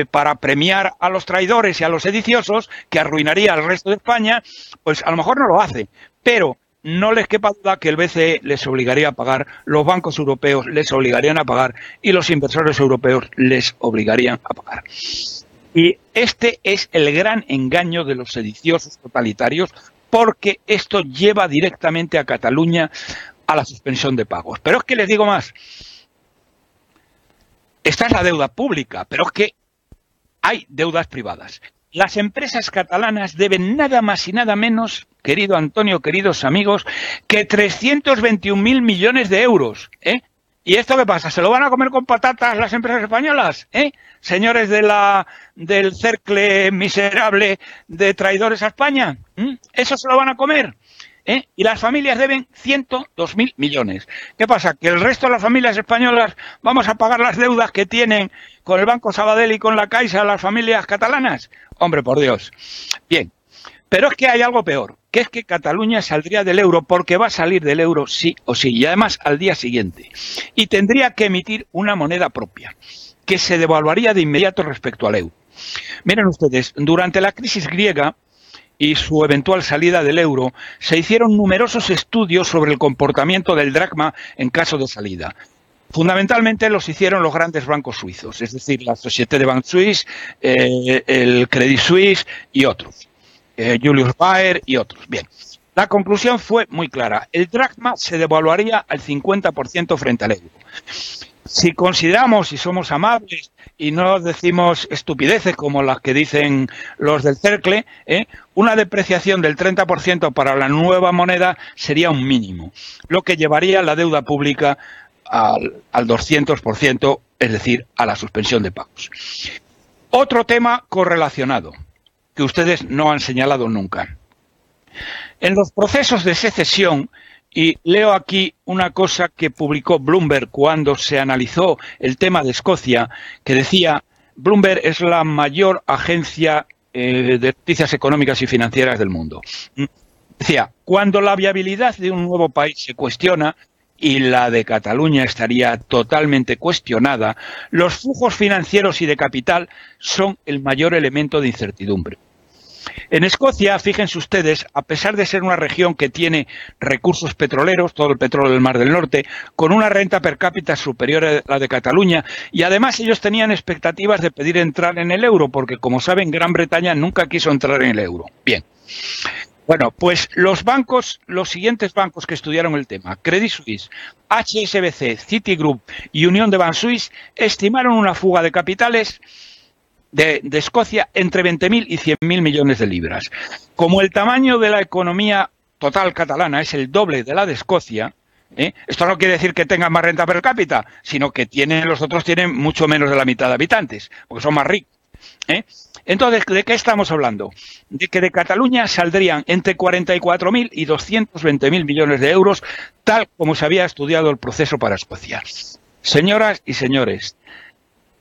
para premiar a los traidores y a los sediciosos, que arruinaría al resto de España, pues a lo mejor no lo hace, pero no les quepa duda que el BCE les obligaría a pagar, los bancos europeos les obligarían a pagar y los inversores europeos les obligarían a pagar. Y este es el gran engaño de los sediciosos totalitarios, porque esto lleva directamente a Cataluña a la suspensión de pagos. Pero es que les digo más. Esta es la deuda pública, pero es que hay deudas privadas. Las empresas catalanas deben nada más y nada menos, querido Antonio, queridos amigos, que 321.000 millones de euros. ¿Y esto qué pasa? ¿Se lo van a comer con patatas las empresas españolas? Señores del cercle miserable de traidores a España. ¿Eso se lo van a comer? Y las familias deben 102.000 millones. ¿Qué pasa? ¿Que el resto de las familias españolas vamos a pagar las deudas que tienen con el Banco Sabadell y con la Caixa las familias catalanas? Hombre, por Dios. Bien, pero es que hay algo peor, que es que Cataluña saldría del euro porque va a salir del euro sí o sí, y además al día siguiente. Y tendría que emitir una moneda propia, que se devaluaría de inmediato respecto al euro. Miren ustedes, durante la crisis griega y su eventual salida del euro, se hicieron numerosos estudios sobre el comportamiento del dracma en caso de salida. Fundamentalmente los hicieron los grandes bancos suizos, es decir, la Société de Banque Suisse, el Credit Suisse y otros, Julius Baer y otros. Bien, la conclusión fue muy clara. El dracma se devaluaría al 50% frente al euro. Si consideramos y somos amables y no decimos estupideces como las que dicen los del cercle, una depreciación del 30% para la nueva moneda sería un mínimo, lo que llevaría la deuda pública al 200%, es decir, a la suspensión de pagos. Otro tema correlacionado, que ustedes no han señalado nunca. En los procesos de secesión, y leo aquí una cosa que publicó Bloomberg cuando se analizó el tema de Escocia, que decía, Bloomberg es la mayor agencia de noticias económicas y financieras del mundo. Decía, cuando la viabilidad de un nuevo país se cuestiona, y la de Cataluña estaría totalmente cuestionada, los flujos financieros y de capital son el mayor elemento de incertidumbre. En Escocia, fíjense ustedes, a pesar de ser una región que tiene recursos petroleros, todo el petróleo del Mar del Norte, con una renta per cápita superior a la de Cataluña, y además ellos tenían expectativas de pedir entrar en el euro, porque como saben, Gran Bretaña nunca quiso entrar en el euro. Bien. Bueno, pues los siguientes bancos que estudiaron el tema, Credit Suisse, HSBC, Citigroup y Unión de Banque Suisse, estimaron una fuga de capitales de Escocia entre 20.000 y 100.000 millones de libras. Como el tamaño de la economía total catalana es el doble de la de Escocia, esto no quiere decir que tengan más renta per cápita, sino que los otros tienen mucho menos de la mitad de habitantes, porque son más ricos. Entonces, ¿de qué estamos hablando? De que de Cataluña saldrían entre 44.000 y 220.000 millones de euros, tal como se había estudiado el proceso para Escocia. Señoras y señores,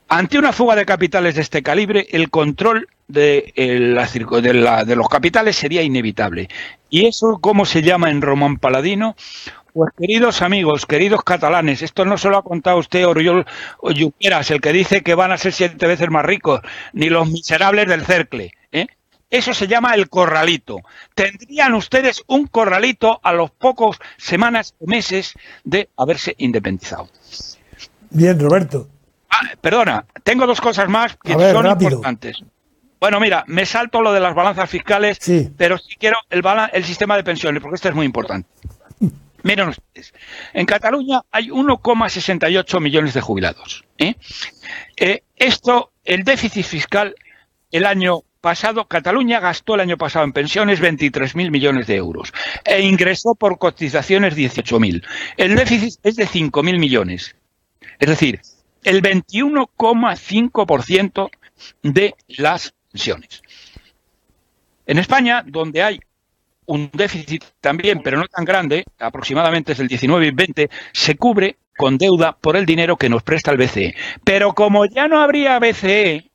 ante una fuga de capitales de este calibre, el control de los capitales sería inevitable. ¿Y eso cómo se llama en román paladino? Pues queridos amigos, queridos catalanes, esto no se lo ha contado usted Oriol Junqueras, el que dice que van a ser 7 veces más ricos, ni los miserables del cercle. Eso se llama el corralito. Tendrían ustedes un corralito a los pocos semanas o meses de haberse independizado. Bien, Roberto. Perdona, tengo 2 cosas más que son importantes. Bueno, mira, me salto lo de las balanzas fiscales, sí, pero sí quiero el sistema de pensiones, porque esto es muy importante. Miren ustedes, en Cataluña hay 1,68 millones de jubilados. El déficit fiscal, el año pasado, Cataluña gastó el año pasado en pensiones 23.000 millones de euros e ingresó por cotizaciones 18.000. El déficit es de 5.000 millones. Es decir, el 21,5% de las pensiones. En España, donde hay un déficit también, pero no tan grande, aproximadamente es del 19 y 20, se cubre con deuda por el dinero que nos presta el BCE. Pero como ya no habría BCE,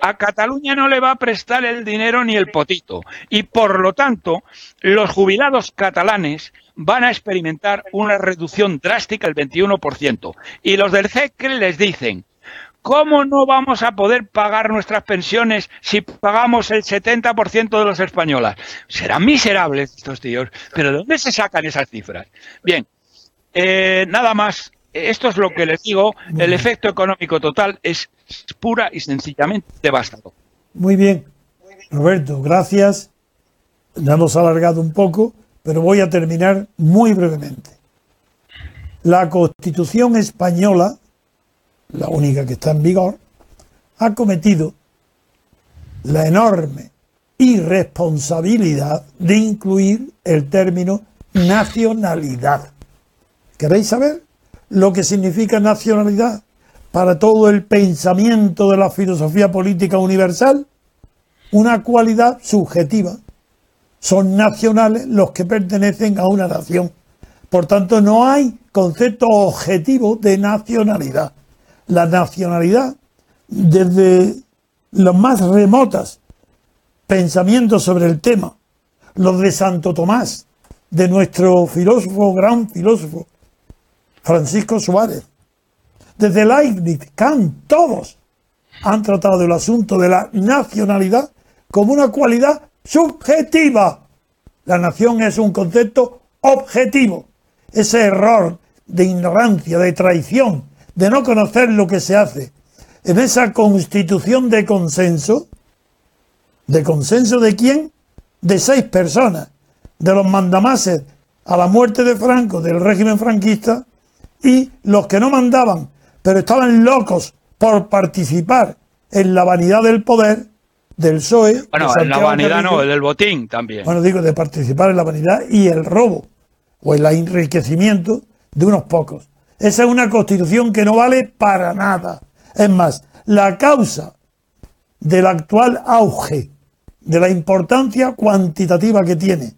a Cataluña no le va a prestar el dinero ni el potito. Y por lo tanto, los jubilados catalanes van a experimentar una reducción drástica del 21%. Y los del CECRE les dicen: ¿cómo no vamos a poder pagar nuestras pensiones si pagamos el 70% de los españoles? Serán miserables estos tíos, pero ¿de dónde se sacan esas cifras? Bien, nada más. Esto es lo que les digo. El efecto económico total es pura y sencillamente devastador. Muy bien, Roberto, gracias. Nos hemos alargado un poco, pero voy a terminar muy brevemente. La Constitución española, la única que está en vigor, ha cometido la enorme irresponsabilidad de incluir el término nacionalidad. ¿Queréis saber lo que significa nacionalidad para todo el pensamiento de la filosofía política universal? Una cualidad subjetiva. Son nacionales los que pertenecen a una nación. Por tanto, no hay concepto objetivo de nacionalidad. La nacionalidad, desde los más remotos pensamientos sobre el tema, los de Santo Tomás, de nuestro filósofo, gran filósofo, Francisco Suárez, desde Leibniz, Kant, todos han tratado el asunto de la nacionalidad como una cualidad subjetiva. La nación es un concepto objetivo. Ese error de ignorancia, de traición, de no conocer lo que se hace en esa constitución de consenso de quién, de 6 personas, de los mandamases a la muerte de Franco, del régimen franquista, y los que no mandaban, pero estaban locos por participar en la vanidad del poder, del PSOE. Bueno, en la vanidad no, del botín también. Bueno, digo, de participar en la vanidad y el robo, o el enriquecimiento de unos pocos. Esa es una constitución que no vale para nada. Es más, la causa del actual auge, de la importancia cuantitativa que tiene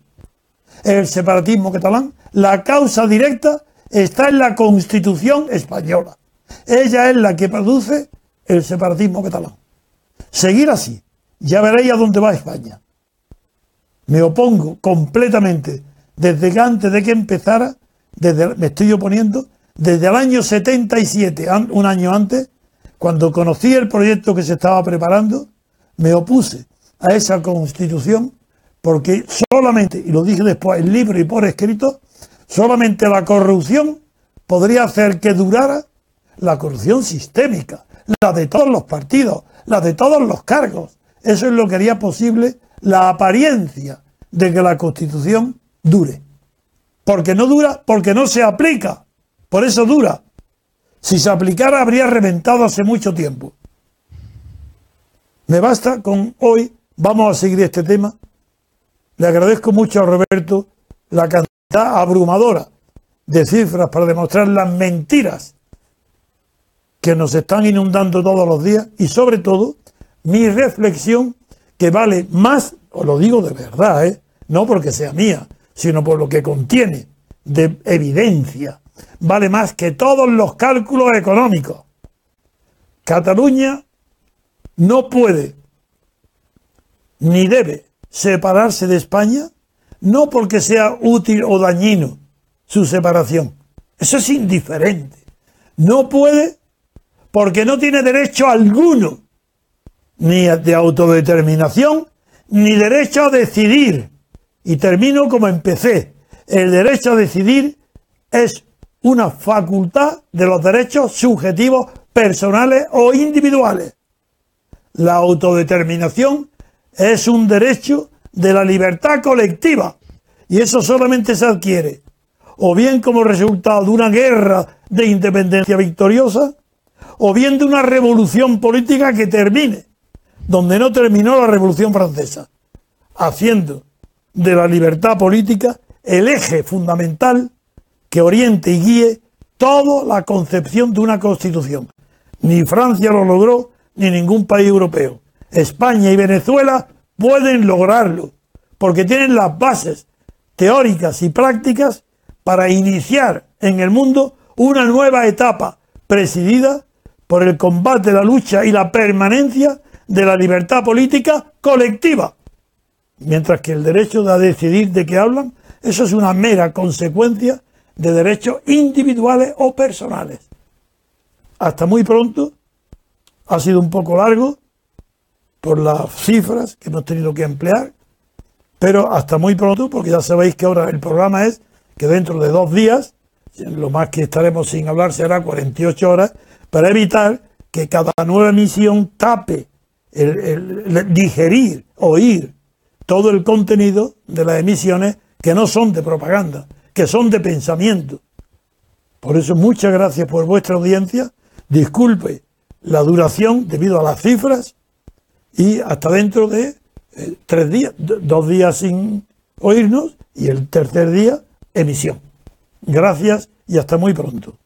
el separatismo catalán, la causa directa está en la Constitución española. Ella es la que produce el separatismo catalán. Seguir así, ya veréis a dónde va España. Me opongo completamente, desde que antes de que empezara, me estoy oponiendo, desde el año 77, un año antes, cuando conocí el proyecto que se estaba preparando, me opuse a esa Constitución, porque solamente, y lo dije después en libro y por escrito, solamente la corrupción podría hacer que durara, la corrupción sistémica, la de todos los partidos, la de todos los cargos. Eso es lo que haría posible la apariencia de que la Constitución dure. Porque no dura, porque no se aplica. Por eso dura. Si se aplicara, habría reventado hace mucho tiempo. Me basta con hoy. Vamos a seguir este tema. Le agradezco mucho a Roberto la cantidad abrumadora de cifras para demostrar las mentiras que nos están inundando todos los días, y sobre todo mi reflexión, que vale más, os lo digo de verdad, no porque sea mía, sino por lo que contiene de evidencia, vale más que todos los cálculos económicos. Cataluña no puede ni debe separarse de España, no porque sea útil o dañino su separación. Eso es indiferente. No puede porque no tiene derecho alguno, ni de autodeterminación, ni derecho a decidir. Y termino como empecé. El derecho a decidir es una facultad de los derechos subjetivos personales o individuales. La autodeterminación es un derecho de la libertad colectiva, y eso solamente se adquiere o bien como resultado de una guerra de independencia victoriosa, o bien de una revolución política que termine donde no terminó la Revolución Francesa, haciendo de la libertad política el eje fundamental que oriente y guíe toda la concepción de una constitución. Ni Francia lo logró, ni ningún país europeo. España y Venezuela pueden lograrlo, porque tienen las bases teóricas y prácticas para iniciar en el mundo una nueva etapa presidida por el combate, la lucha y la permanencia de la libertad política colectiva. Mientras que el derecho a decidir de qué hablan, eso es una mera consecuencia de derechos individuales o personales. Hasta muy pronto. Ha sido un poco largo por las cifras que hemos tenido que emplear, pero hasta muy pronto, porque ya sabéis que ahora el programa es que dentro de 2 días, lo más que estaremos sin hablar será 48 horas, para evitar que cada nueva emisión tape el digerir, oír todo el contenido de las emisiones que no son de propaganda, que son de pensamiento. Por eso muchas gracias por vuestra audiencia. Disculpe la duración debido a las cifras y hasta dentro de 3 días, 2 días sin oírnos y el tercer día emisión. Gracias y hasta muy pronto.